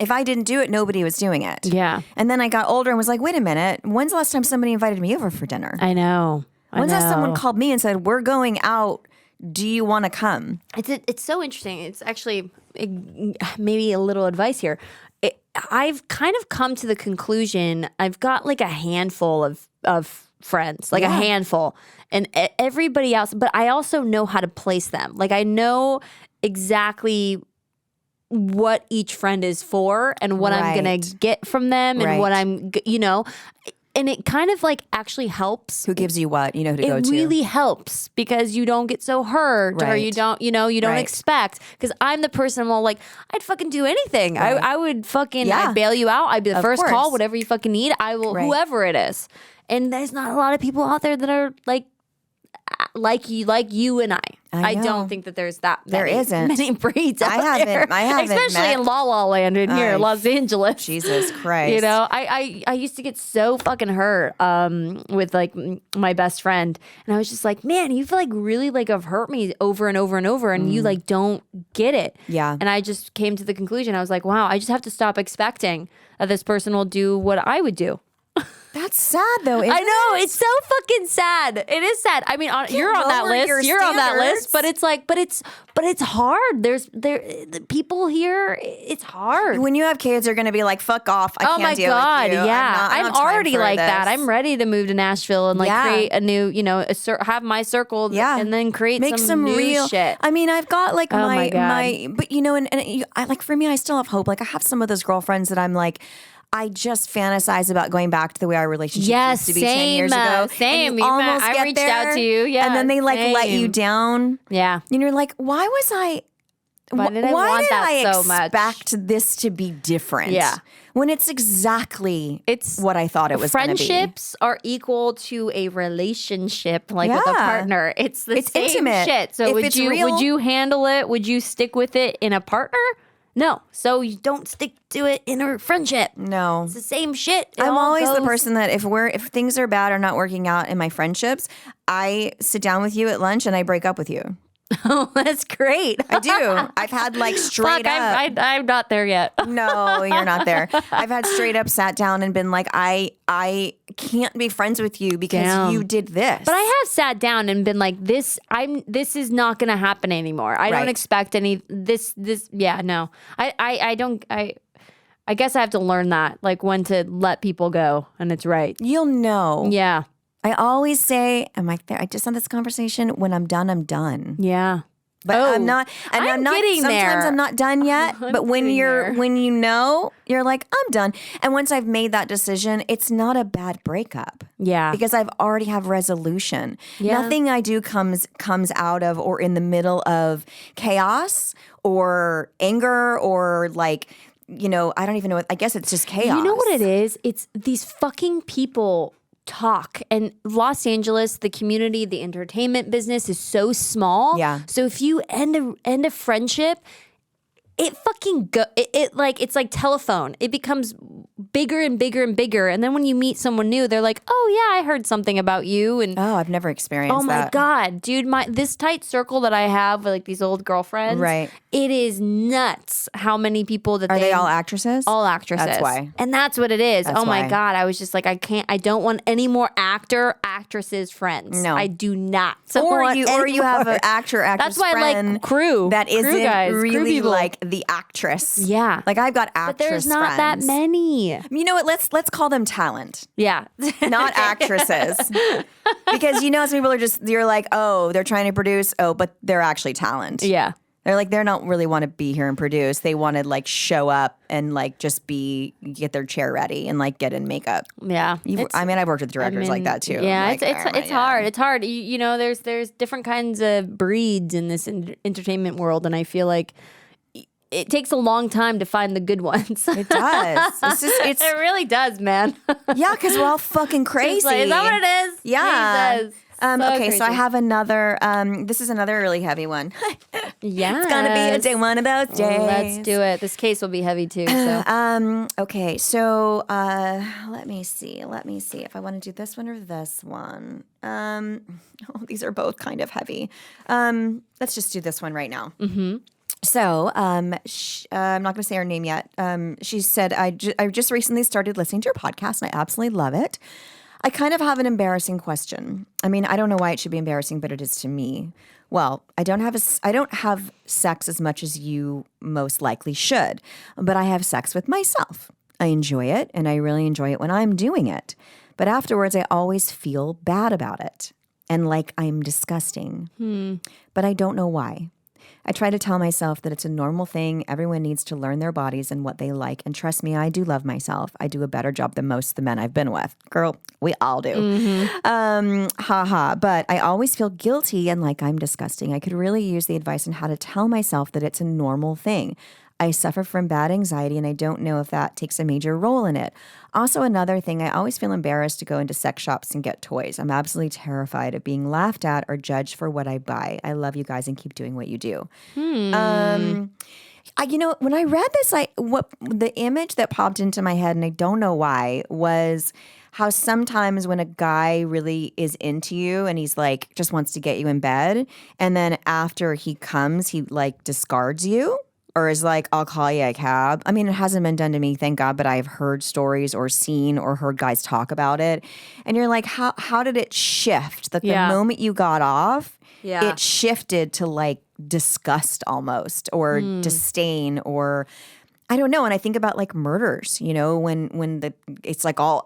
if I didn't do it, nobody was doing it. Yeah. And then I got older and was like, wait a minute, when's the last time somebody invited me over for dinner? I know. When's the last time someone called me and said, we're going out, do you want to come? It's so interesting. It's actually maybe a little advice here. I've kind of come to the conclusion, I've got like a handful of friends, like a handful, and everybody else, but I also know how to place them. Like I know exactly what each friend is for and what I'm going to get from them and what I'm, and it kind of like actually helps. Who gives you what? You know who to go to. It really helps because you don't get so hurt or you don't, you don't expect. Because I'm the person I'm all like, I'd fucking do anything. I would fucking, I'd bail you out. I'd be the first call, whatever you fucking need. I will, whoever it is. And there's not a lot of people out there that are like you and I. I don't think that there's that many breeds out there. I haven't especially in La La Land in here in Los Angeles. Jesus Christ. I used to get so fucking hurt with like my best friend, and I was just like, man, you feel like really like have hurt me over and over and over, and you like don't get it. Yeah. And I just came to the conclusion, I was like, wow, I just have to stop expecting that this person will do what I would do. That's sad though. I know, it's so fucking sad. It is sad. I mean, you're on that list. You're on that list, but it's like, but it's hard. The people here. It's hard. When you have kids, they're going to be like, "Fuck off! I can't deal with you." Yeah, I'm already like that. this. I'm ready to move to Nashville and like create a new, have my circle. And then create some new real shit. I mean, I've got like my God. but I like for me, I still have hope. Like I have some of those girlfriends that I'm like, I just fantasize about going back to the way our relationship used to be 10 years ago. Same. And you almost I get reached there, out to you. Yeah. and then they like let you same. down. Yeah. And you're like, why was I? Why did I want that so much? Expect this to be different? Yeah. When it's exactly what I thought it was going to be. Friendships are equal to a relationship, like with a partner. It's same intimate. shit. So If would it's you real- handle it? Would you stick with it in a partner? No. So you don't stick to it in a friendship. No. It's the same shit. I'm always the person that if things are bad or not working out in my friendships, I sit down with you at lunch and I break up with you. Oh, that's great. I do. I've had like straight up. I'm not there yet. No, you're not there. I've had straight up sat down and been like, I can't be friends with you because you did this. But I have sat down and been like, this is not going to happen anymore. I don't expect any this. Yeah, no. I don't. I guess I have to learn that, like when to let people go, and it's right. You'll know. Yeah. I always say, am I there? I just had this conversation. When I'm done, I'm done. Yeah. But I'm not. And I'm not. getting Sometimes there. I'm not done yet. But when you're like, I'm done. And once I've made that decision, it's not a bad breakup. Yeah. Because I've already have resolution. Yeah. Nothing I do comes out of or in the middle of chaos or anger or like, I don't even know. I guess it's just chaos. You know what it is? It's these fucking people talk. And Los Angeles, the community, the entertainment business is so small. Yeah. So if you end a friendship, it fucking it's like telephone. It becomes bigger and bigger and bigger. And then when you meet someone new, they're like, "Oh yeah, I heard something about you." And Oh, I've never experienced oh my that. God, dude, this tight circle that I have with like these old girlfriends, Right. It is nuts how many people that Are they all actresses? all actresses. That's why. And that's what it is. That's oh my why. God. I was just like, I don't want any more actresses friends. No. I do not. Or want you any have more. an actress That's why I friend like crew. that Crew isn't guys, crew really people. like the actress. Yeah. Like I've got actress But there's not friends. that many. You know what? Let's call them talent, Yeah. not actresses. Because some people are you're like, oh, they're trying to produce, but they're actually talent. Yeah. They're like, they don't really want to be here and produce. They want to like show up and like just get their chair ready and like get in makeup. Yeah. I've worked with directors like that too. Yeah, Like, it's oh my it's God. hard. It's hard. There's different kinds of breeds in this entertainment world, and I feel like it takes a long time to find the good ones. It does. It's It really does, man. yeah, because we're all fucking crazy. It's like, is that what it is? Yeah. Jesus. Okay, so I crazy. have another. This is another really heavy one. Yeah. It's gonna be a day, one of those days. Let's do it. This case will be heavy too. So. Okay, so let me see if I want to do this one or this one. These are both kind of heavy. Let's just do this one right now. Mm-hmm. So, I'm not going to say her name yet. She said, I just recently started listening to your podcast, and I absolutely love it. I kind of have an embarrassing question. I mean, I don't know why it should be embarrassing, but it is to me. Well, I don't have sex as much as you most likely should, but I have sex with myself. I enjoy it, and I really enjoy it when I'm doing it. But afterwards, I always feel bad about it and like I'm disgusting. But I don't know why. I try to tell myself that it's a normal thing. Everyone needs to learn their bodies and what they like. And trust me, I do love myself. I do a better job than most of the men I've been with. Girl, we all do. But I always feel guilty and like I'm disgusting. I could really use the advice on how to tell myself that it's a normal thing. I suffer from bad anxiety, and I don't know if that takes a major role in it. Also, another thing, I always feel embarrassed to go into sex shops and get toys. I'm absolutely terrified of being laughed at or judged for what I buy. I love you guys and keep doing what you do. When I read this, what the image that popped into my head, and I don't know why, was how sometimes when a guy really is into you and he's like just wants to get you in bed, and then after he comes, he like discards you. Or is like, I'll call you a cab. I mean, it hasn't been done to me, thank God, but I've heard stories or seen or heard guys talk about it. And you're like, how did it shift? Like the moment you got off, it shifted to like disgust almost or disdain or I don't know. And I think about like murders, when it's like all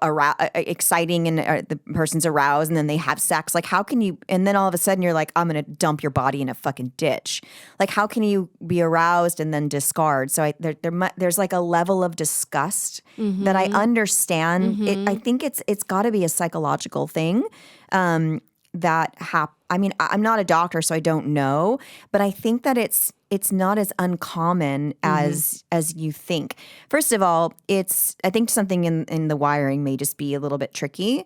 exciting and the person's aroused and then they have sex. Like how can you, and then all of a sudden you're like, I'm going to dump your body in a fucking ditch. Like how can you be aroused and then discard? So there's like a level of disgust that I understand. I think it's got to be a psychological thing. I mean, I'm not a doctor, so I don't know, but I think that it's not as uncommon as you think. First of all, I think something in the wiring may just be a little bit tricky.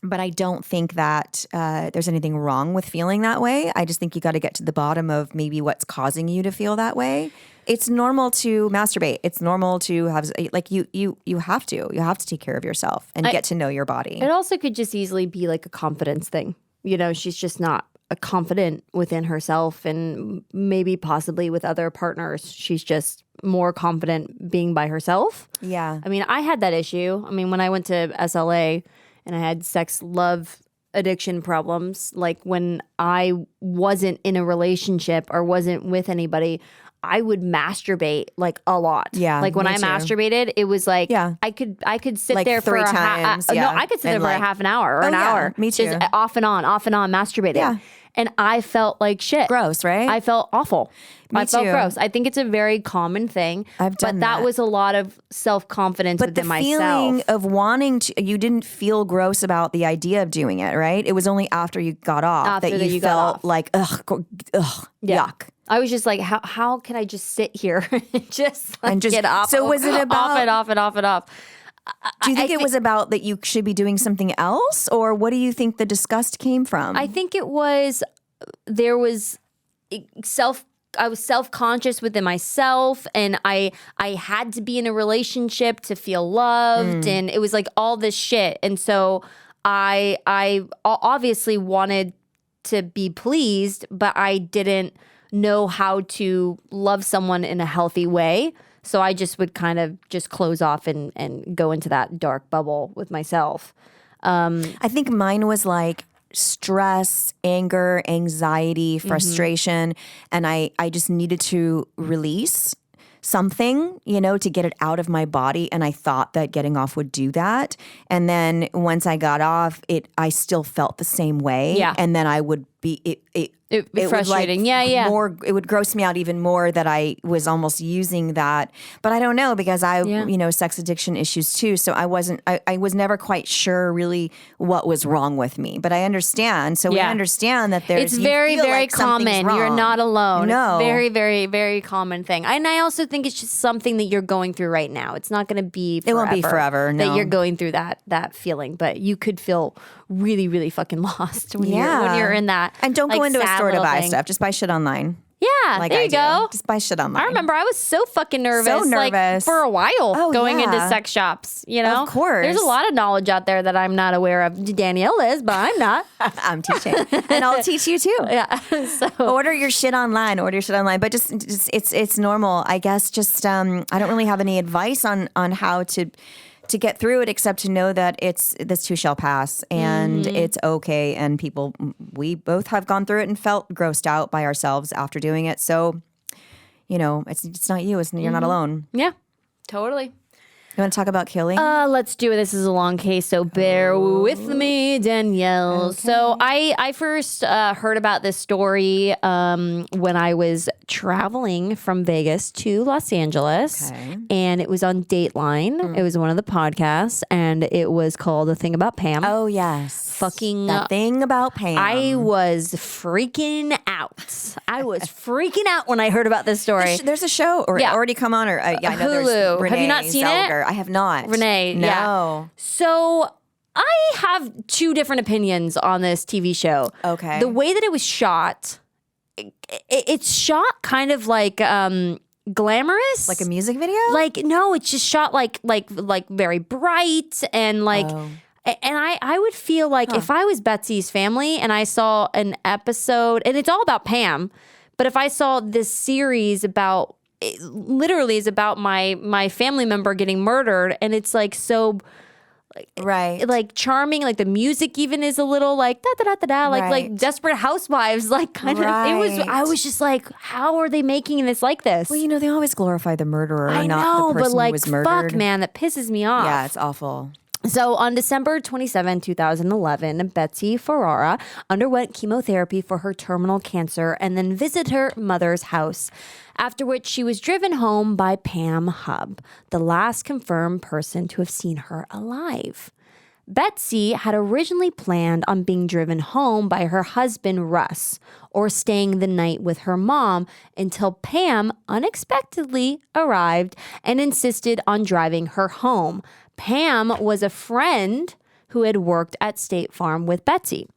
But I don't think that there's anything wrong with feeling that way. I just think you got to get to the bottom of maybe what's causing you to feel that way. it's normal to masturbate. It's normal to have like you have to take care of yourself and get to know your body. It also could just easily be like a confidence thing. You know, she's just not confident within herself, and maybe possibly with other partners. She's just more confident being by herself. Yeah. I mean, I had that issue. I mean, when I went to SLA and I had sex, love, addiction problems, like when I wasn't in a relationship or wasn't with anybody, I would masturbate like a lot. Yeah, like when me I too. masturbated, it was like I could sit Like there for 3 no, times, I could sit there and for like- a half an hour or an yeah, hour. me too. Just off and on masturbating. Yeah. And I felt like shit. Gross, right? I felt awful. I felt too. gross. I think it's a very common thing. I've done but that that. was a lot of self-confidence But within the myself. feeling of wanting to, you didn't feel gross about the idea of doing it, right? It was only after you got off After that that you you got felt off. like, yuck. I was just like, how can I just sit here and just like And just- get off? so was it off about- and off and off and off? Do you think I it was about that you should be doing something else? Or what do you think the disgust came from? I think it was there was I was self-conscious within myself, and I had to be in a relationship to feel loved, and it was like all this shit. And so I obviously wanted to be pleased, but I didn't know how to love someone in a healthy way. So I just would kind of just close off and go into that dark bubble with myself. I think mine was like stress, anger, anxiety, frustration. And I just needed to release something, to get it out of my body. And I thought that getting off would do that. And then once I got off, I still felt the same way. Yeah. And then I would be, it would, frustrating. Yeah. More, it would gross me out even more that I was almost using that. But I don't know, because I, sex addiction issues too. So I was never quite sure really what was wrong with me. But I understand. So we understand that there's, It's very, you feel very like something's common. You're wrong. not alone. No. It's very, very, very common thing. And I also think it's just something that you're going through right now. It's not going to be forever. It won't be forever, no. That you're going through that feeling. But you could feel really, really fucking lost when you're in that. And don't go like, into a sad store to little buy thing. stuff. Just buy shit online. Yeah, Like there I you do. go. Just buy shit online. I remember I was so fucking nervous. So Like, nervous. for a while going into yeah. sex shops, Of course. There's a lot of knowledge out there that I'm not aware of. Danielle is, but I'm not. I'm teaching. And I'll teach you too. Yeah. So Order your shit online. But just it's normal. I guess just I don't really have any advice on how to get through it, except to know that this too shall pass, and it's okay. And we both have gone through it and felt grossed out by ourselves after doing it. So, it's not you. You're not alone. yeah, totally. You want to talk about killing? Let's do it. This is a long case, so bear with me, Danielle. Okay. So I first heard about this story when I was traveling from Vegas to Los Angeles, and it was on Dateline. It was one of the podcasts, and it was called The Thing About Pam. Oh yes, Fucking that thing about Pam. I was freaking out. I was freaking out when I heard about this story. There's a show already come on, or I know Hulu. there's Renee Have you not seen it? Zellweger. I have not. Renee, no. yeah. So I have two different opinions on this TV show. Okay. The way that it was shot, it's shot kind of like glamorous. Like a music video? Like, no, it's just shot like very bright and like. Oh. And I would feel like if I was Betsy's family and I saw an episode, and it's all about Pam, but if I saw this series about, it literally is about my family member getting murdered, and it's like so Right. like charming, like the music even is a little like da da da da da, like Right. Desperate Housewives, like kind of. It was. Right. I was just like, how are they making this like this? Well, they always glorify the murderer, I not know, the person but like, who was murdered. fuck, man, that pisses me off. Yeah, it's awful. So on December 27, 2011, Betsy Ferrara underwent chemotherapy for her terminal cancer and then visited her mother's house, after which she was driven home by Pam Hubb, the last confirmed person to have seen her alive. Betsy had originally planned on being driven home by her husband, Russ, or staying the night with her mom until Pam unexpectedly arrived and insisted on driving her home. Pam was a friend who had worked at State Farm with Betsy.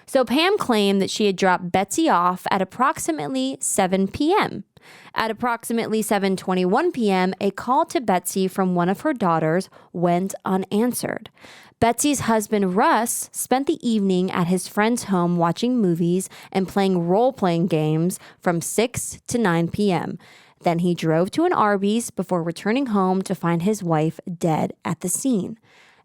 So Pam claimed that she had dropped Betsy off at approximately 7 p.m. At approximately 7:21 p.m., a call to Betsy from one of her daughters went unanswered. Betsy's husband, Russ, spent the evening at his friend's home watching movies and playing role-playing games from 6 to 9 p.m. Then he drove to an Arby's before returning home to find his wife dead at the scene.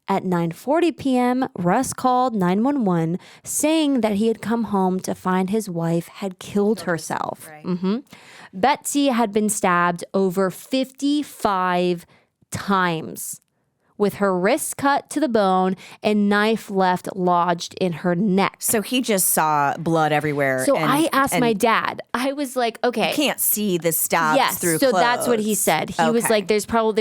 At 9:40 p.m., Russ called 911 saying that he had come home to find his wife had killed herself. Right. Betsy had been stabbed over 55 times, with her wrists cut to the bone and knife left lodged in her neck. So he just saw blood everywhere. So I asked my dad. I was like, okay. You can't see the stabs through so clothes. that's what he said. He was like, there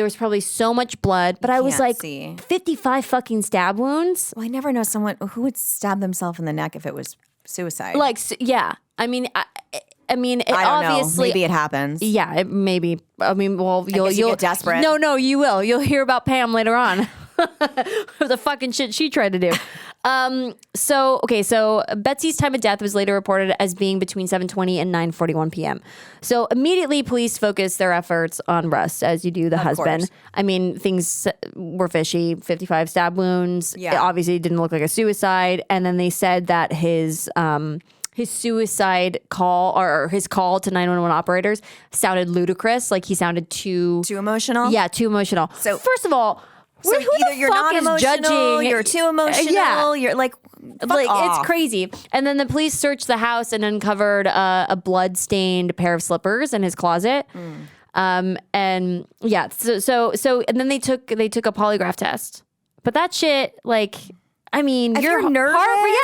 was probably so much blood, but I was can't like, see. 55 fucking stab wounds? Well, I never know someone who would stab themselves in the neck if it was suicide. Like, yeah. I mean, it I don't obviously know. Maybe it happens. Yeah, maybe. I mean, well, you'll get desperate. No, you will. You'll hear about Pam later on. The fucking shit she tried to do. So Betsy's time of death was later reported as being between 7:20 and 9:41 p.m. So immediately police focused their efforts on Russ, as you do the husband. course. I mean, things were fishy. 55 stab wounds. Yeah. It obviously didn't look like a suicide. And then they said that his suicide call or his call to 911 operators sounded ludicrous. Like he sounded too emotional? Yeah, too emotional. So- first of all, So who either the you're fuck not is emotional, judging? you're too emotional, Yeah. you're like, fuck off. It's crazy. And then the police searched the house and uncovered a blood-stained pair of slippers in his closet. And yeah, so and then they took a polygraph test. But that shit, like, I mean, If your you're nervous,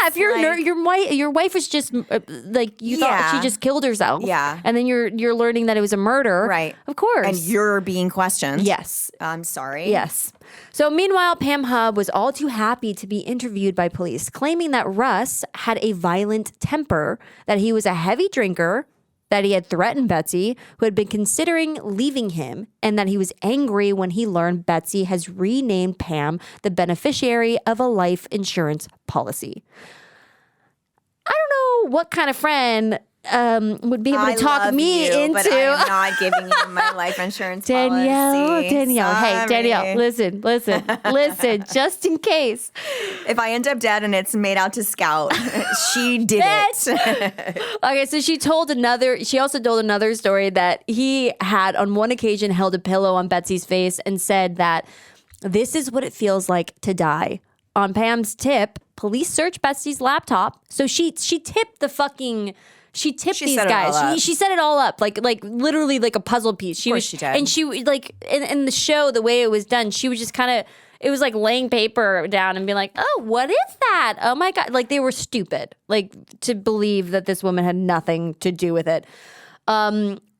if you're your wife was just like you thought Yeah. she just killed herself. Yeah. And then you're learning that it was a murder. Right. Of course. And you're being questioned. yes. I'm sorry. Yes. So meanwhile, Pam Hub was all too happy to be interviewed by police, claiming that Russ had a violent temper, that he was a heavy drinker, that he had threatened Betsy, who had been considering leaving him, and that he was angry when he learned Betsy has renamed Pam the beneficiary of a life insurance policy. I don't know what kind of friend would be able to I talk love me you, into but I am not giving you my life insurance Danielle. policy. Danielle, hey, Sorry. Danielle, listen, just in case. If I end up dead and it's made out to Scout, she did it. Okay, so she also told another story that he had on one occasion held a pillow on Betsy's face and said that this is what it feels like to die. On Pam's tip, police searched Betsy's laptop. So she tipped these set it all guys. up. She set it all up, like literally like a puzzle piece. She she did. and she like in the show, the way it was done, she was just kind of. It was like laying paper down and being like, "Oh, what is that? Oh my god!" Like they were stupid, like to believe that this woman had nothing to do with it.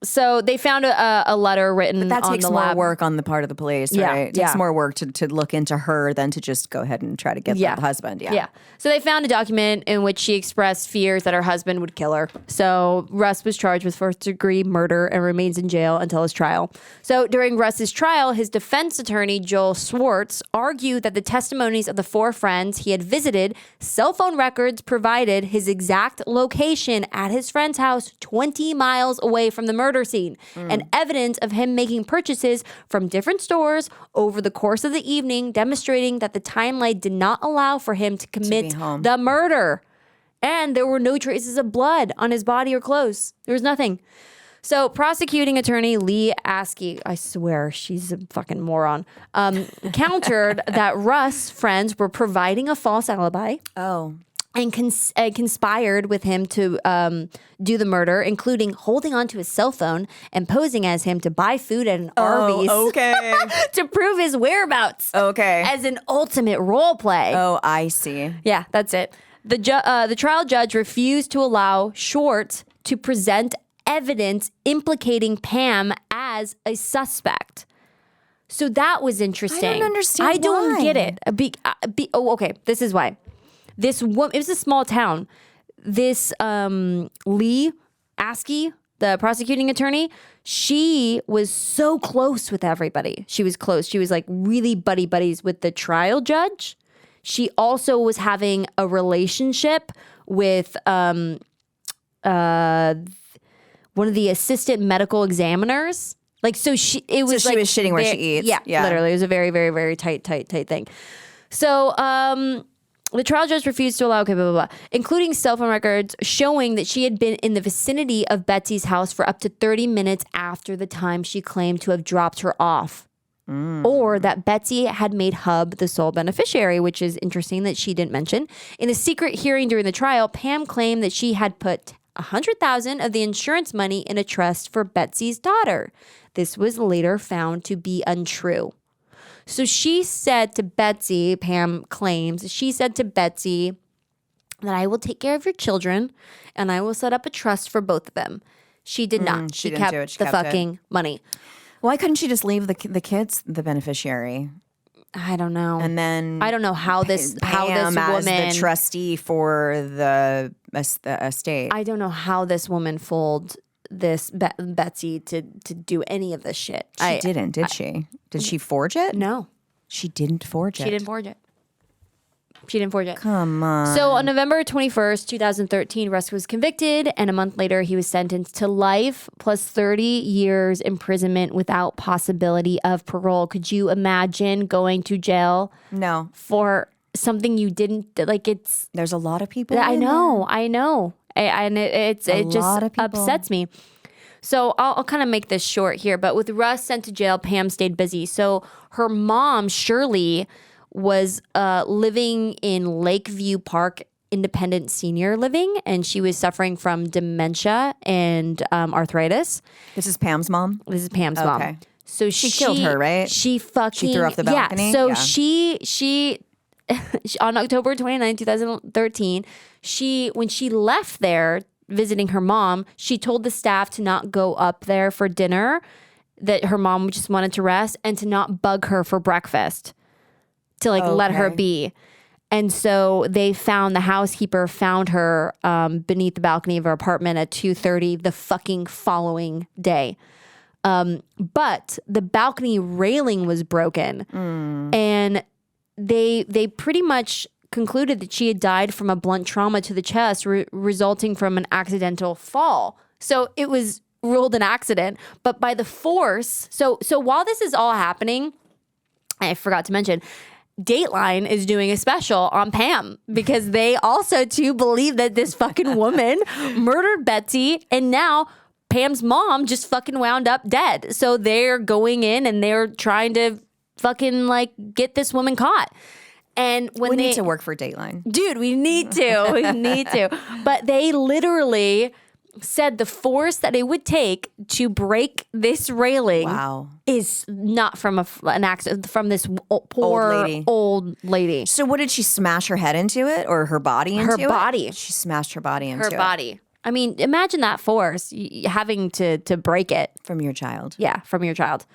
So they found a letter written That on takes the more lab. work on the part of the police, Yeah, right? It yeah. takes more work to look into her than to just go ahead and try to get the husband. Yeah. So they found a document in which she expressed fears that her husband would kill her. So Russ was charged with first-degree murder and remains in jail until his trial. So during Russ's trial, his defense attorney, Joel Swartz, argued that the testimonies of the four friends he had visited, cell phone records provided his exact location at his friend's house 20 miles away from the murder scene, and evidence of him making purchases from different stores over the course of the evening, demonstrating that the timeline did not allow for him to commit home. the murder. And there were no traces of blood on his body or clothes. There was nothing. So prosecuting attorney Lee Askey, I swear she's a fucking moron, countered that Russ' friends were providing a false alibi. Oh. And conspired with him to do the murder, including holding onto his cell phone and posing as him to buy food at an Arby's Okay. to prove his whereabouts. Okay. As an ultimate role play. Oh, I see. Yeah, that's it. The trial judge refused to allow Schwartz to present evidence implicating Pam as a suspect. So that was interesting. I don't understand I don't why. get it. Okay. This is why. This woman, it was a small town. This Lee Askey, the prosecuting attorney, she was so close with everybody. She was close. She was like really buddies with the trial judge. She also was having a relationship with one of the assistant medical examiners. Like, so it was So she like was shitting where she eats. Yeah, literally. It was a very, very, very tight thing. So, the trial judge refused to allow, okay, blah, blah, blah, including cell phone records showing that she had been in the vicinity of Betsy's house for up to 30 minutes after the time she claimed to have dropped her off. Or that Betsy had made Hub the sole beneficiary, which is interesting that she didn't mention. In a secret hearing during the trial, Pam claimed that she had put $100,000 of the insurance money in a trust for Betsy's daughter. This was later found to be untrue. So she said to Betsy, Pam claims, she said to Betsy that I will take care of your children and I will set up a trust for both of them. She did not. she She didn't kept do it. She the kept it. fucking money. Why couldn't she just leave the kids the beneficiary? I don't know. And then I don't know how this Pam as woman the trustee for the estate. I don't know how this woman fooled this Betsy to do any of this shit. She didn't, did she? Did she forge it? No, She didn't forge it. she didn't forge it. She didn't forge it. Come on. So on November 21st, 2013, Russ was convicted, and a month later, he was sentenced to life plus 30 years imprisonment without possibility of parole. Could you imagine going to jail No. for something you didn't like? It's There's a lot of people. I in know, and it lot just of people. upsets me. So I'll kind of make this short here, but with Russ sent to jail, Pam stayed busy. So her mom, Shirley, was living in Lakeview Park Independent Senior Living, and she was suffering from dementia and arthritis. This is Pam's mom. This is Pam's Okay. mom. So she killed her, right? She fucking She threw off the balcony? Yeah. So Yeah. she on October 29, 2013, when she left there visiting her mom, she told the staff to not go up there for dinner, that her mom just wanted to rest, and to not bug her for breakfast, to let her Okay. be. And so the housekeeper found her beneath the balcony of her apartment at 2:30 the fucking following day. But the balcony railing was broken, and they pretty much concluded that she had died from a blunt trauma to the chest resulting from an accidental fall. So it was ruled an accident, but by the force. So while this is all happening, I forgot to mention, Dateline is doing a special on Pam because they also too believe that this fucking woman murdered Betsy, and now Pam's mom just fucking wound up dead. So they're going in and they're trying to fucking get this woman caught. And when We need to work for Dateline. dude, we need to. But they literally said the force that it would take to break this railing Wow. is not from an accident, from this poor lady. old lady. So what did she smash her head into it or her body into it? Her body. She smashed her body into Her it. body. I mean, imagine that force, having to break it. From your child. Yeah, from your child.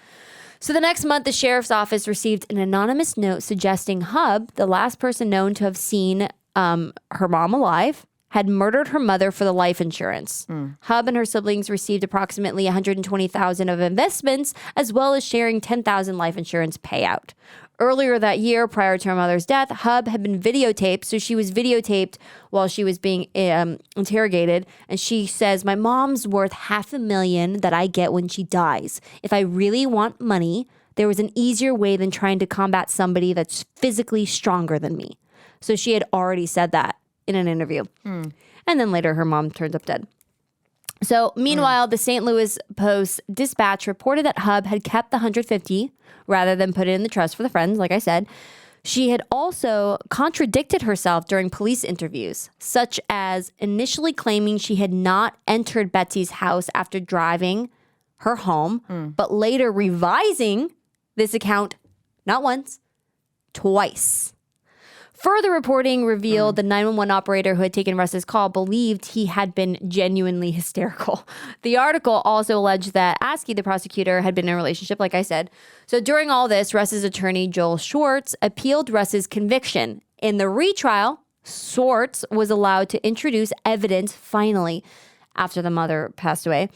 So the next month, the sheriff's office received an anonymous note suggesting Hub, the last person known to have seen her mom alive, had murdered her mother for the life insurance. Hub and her siblings received approximately $120,000 of investments, as well as sharing $10,000 life insurance payout. Earlier that year, prior to her mother's death, Hub had been videotaped. So she was videotaped while she was being interrogated. And she says, my mom's worth $500,000 that I get when she dies. If I really want money, there was an easier way than trying to combat somebody that's physically stronger than me. So she had already said that in an interview. And then later her mom turns up dead. So meanwhile, the St. Louis Post-Dispatch reported that Hub had kept the $150,000 rather than put it in the trust for the friends, like I said. She had also contradicted herself during police interviews, such as initially claiming she had not entered Betsy's house after driving her home, but later revising this account not once, twice. Further reporting revealed the 911 operator who had taken Russ's call believed he had been genuinely hysterical. The article also alleged that Askey, the prosecutor, had been in a relationship, like I said. So during all this, Russ's attorney, Joel Schwartz, appealed Russ's conviction. In the retrial, Schwartz was allowed to introduce evidence, finally, after the mother passed away,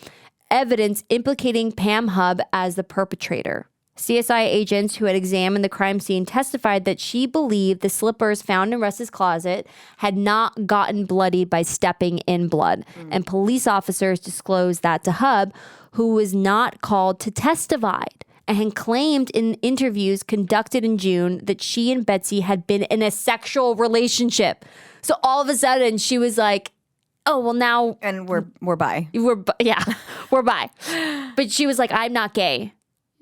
evidence implicating Pam Hub as the perpetrator. CSI agents who had examined the crime scene testified that she believed the slippers found in Russ's closet had not gotten bloodied by stepping in blood. And police officers disclosed that to Hub, who was not called to testify, and claimed in interviews conducted in June that she and Betsy had been in a sexual relationship. So all of a sudden she was like, oh, well now. And we're bi. We're bi. But she was like, I'm not gay.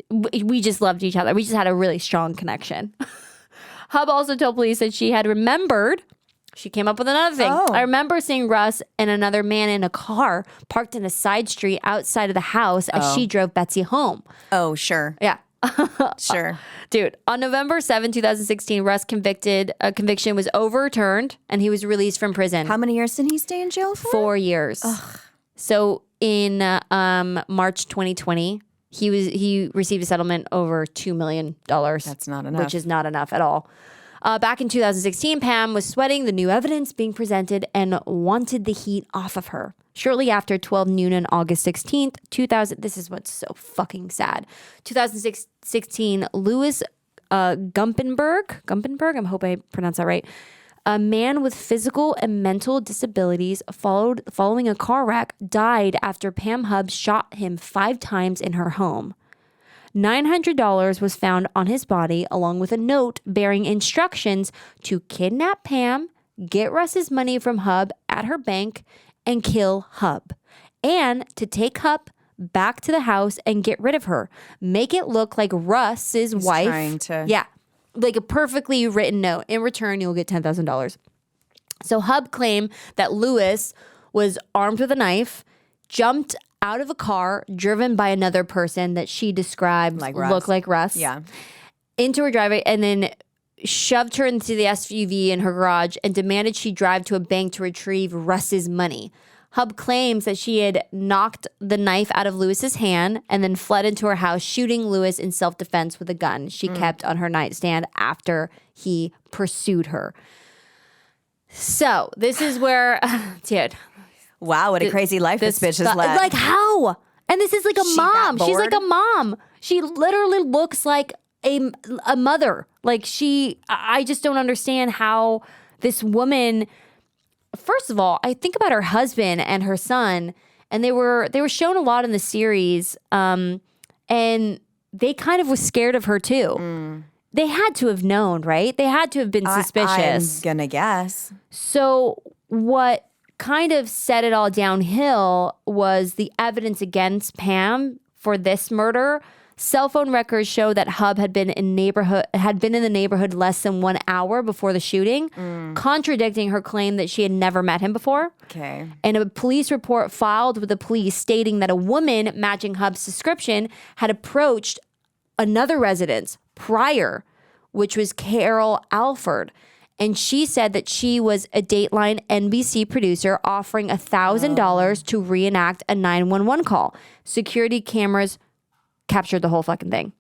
We just loved each other. We just had a really strong connection. Hub also told police that she had remembered. She came up with another thing. Oh. I remember seeing Russ and another man in a car parked in a side street outside of the house as she drove Betsy home. Oh, sure. Yeah. Sure. Dude, on November 7, 2016, Russ' conviction was overturned and he was released from prison. How many years did he stay in jail for? 4 years. Ugh. So in March 2020, he received a settlement over $2 million. That's not enough. Which is not enough at all. Back in 2016, Pam was sweating the new evidence being presented and wanted the heat off of her. Shortly after 12 noon on August 16th, 2000, this is what's so fucking sad. 2016, Louis Gumpenberg, I hope I pronounced that right, a man with physical and mental disabilities following a car wreck, died after Pam Hub shot him 5 times in her home. $900 was found on his body, along with a note bearing instructions to kidnap Pam, get Russ's money from Hub at her bank, and kill Hub. And to take Hub back to the house and get rid of her. Make it look like Russ's wife. Trying to. Yeah. Like a perfectly written note. In return, you'll get $10,000. So Hub claimed that Lewis was armed with a knife, jumped out of a car driven by another person that she described looked like Russ. Yeah. Into her driveway and then shoved her into the SUV in her garage and demanded she drive to a bank to retrieve Russ's money. Hub claims that she had knocked the knife out of Lewis's hand and then fled into her house, shooting Lewis in self-defense with a gun she kept on her nightstand after he pursued her. So this is where, dude. Wow, what a crazy life this bitch has led. Like how? And this is like a mom. She's like a mom. She literally looks like a mother. Like I just don't understand how this woman. First of all, I think about her husband and her son, and they were shown a lot in the series, and they kind of was scared of her too. They had to have known, right? They had to have been suspicious. I'm gonna guess. So what kind of set it all downhill was the evidence against Pam for this murder. Cell phone records show that Hub had been in the neighborhood less than 1 hour before the shooting, contradicting her claim that she had never met him before. Okay. And a police report filed with the police stating that a woman matching Hub's description had approached another residence prior, which was Carol Alford. And she said that she was a Dateline NBC producer offering $1,000 to reenact a 911 call. Security cameras captured the whole fucking thing.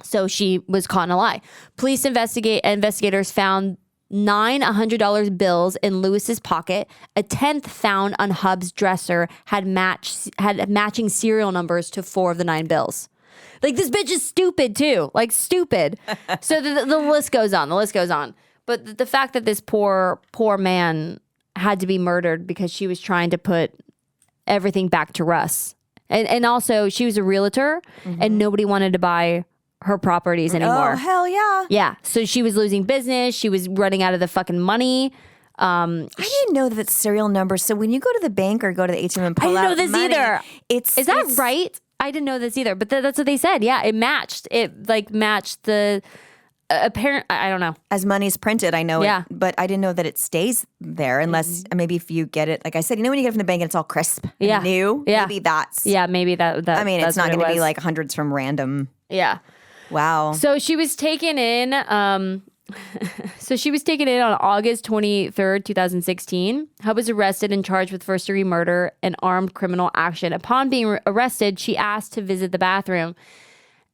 So she was caught in a lie. Police investigators found 9 $100 bills in Lewis's pocket. A 10th found on Hub's dresser had matching serial numbers to 4 of the 9 bills. Like, this bitch is stupid too. Like, stupid. So the list goes on. The list goes on. But the fact that this poor man had to be murdered because she was trying to put everything back to Russ. And also, she was a realtor, and nobody wanted to buy her properties anymore. Oh, hell yeah. Yeah. So she was losing business. She was running out of the fucking money. I didn't know that it's serial numbers. So when you go to the bank or go to the ATM and pull out I didn't know this money, either. Is that right? I didn't know this either. But that's what they said. Yeah, it matched. It matched the apparent. I don't know. As money's printed, I know Yeah. it, but I didn't know that it stays there unless maybe if you get it, like I said, when you get it from the bank and it's all crisp and new, Yeah. maybe that's. Yeah, maybe that. I mean, that's it's not what going to it be was. like hundreds from random. Yeah. Wow. So she was taken in. On August 23rd, 2016. Hub was arrested and charged with first-degree murder and armed criminal action. Upon being arrested, she asked to visit the bathroom.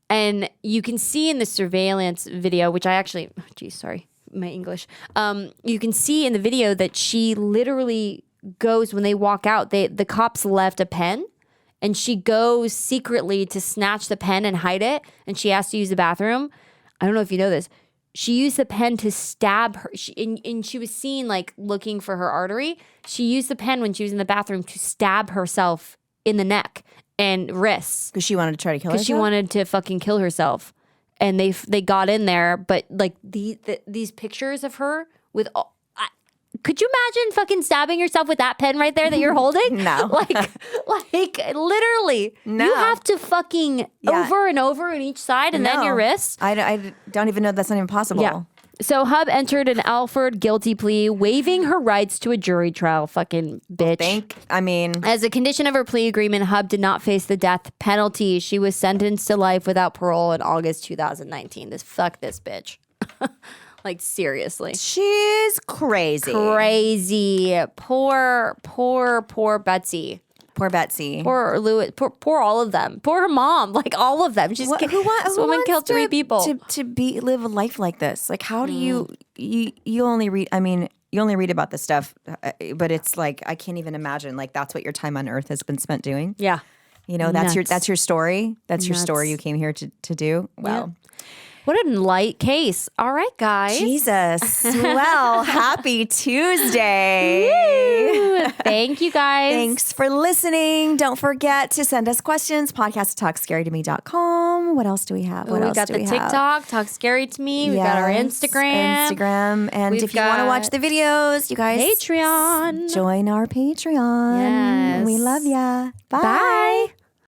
And you can see in the surveillance video, which I actually, sorry, my English. You can see in the video that she literally goes, when they walk out, the cops left a pen and she goes secretly to snatch the pen and hide it, and she has to use the bathroom. I don't know if you know this. She used the pen to stab her. And she was seen like looking for her artery. She used the pen when she was in the bathroom to stab herself in the neck and wrists. Because she wanted to try to kill herself? Because she wanted to fucking kill herself. And they got in there, but like these pictures of her with all, could you imagine fucking stabbing yourself with that pen right there that you're holding? No. like literally. No. You have to fucking over and over on each side and then your wrists. I don't even know that's not even possible. Yeah. So Hub entered an Alford guilty plea, waiving her rights to a jury trial. Fucking bitch. As a condition of her plea agreement, Hub did not face the death penalty. She was sentenced to life without parole in August 2019. Fuck this bitch. Like, seriously. She's crazy. Crazy. Poor Betsy. Poor Betsy. Poor Louis. Poor all of them. Poor her mom. Like, all of them. This woman killed 3 people. To live a life like this. Like, how do you only read, you only read about this stuff, but it's like, I can't even imagine, like, that's what your time on earth has been spent doing. Yeah. You know, that's your story. That's your story you came here to do. Wow. Yeah. What a light case. All right, guys. Jesus. Well, happy Tuesday. Woo. Thank you, guys. Thanks for listening. Don't forget to send us questions. podcast@talkscarytome.com. What else do we have? We got the TikTok, Talk Scary to Me. We got our Instagram. And if you want to watch the videos, you guys. Patreon. Join our Patreon. Yes. We love ya. Bye. Bye.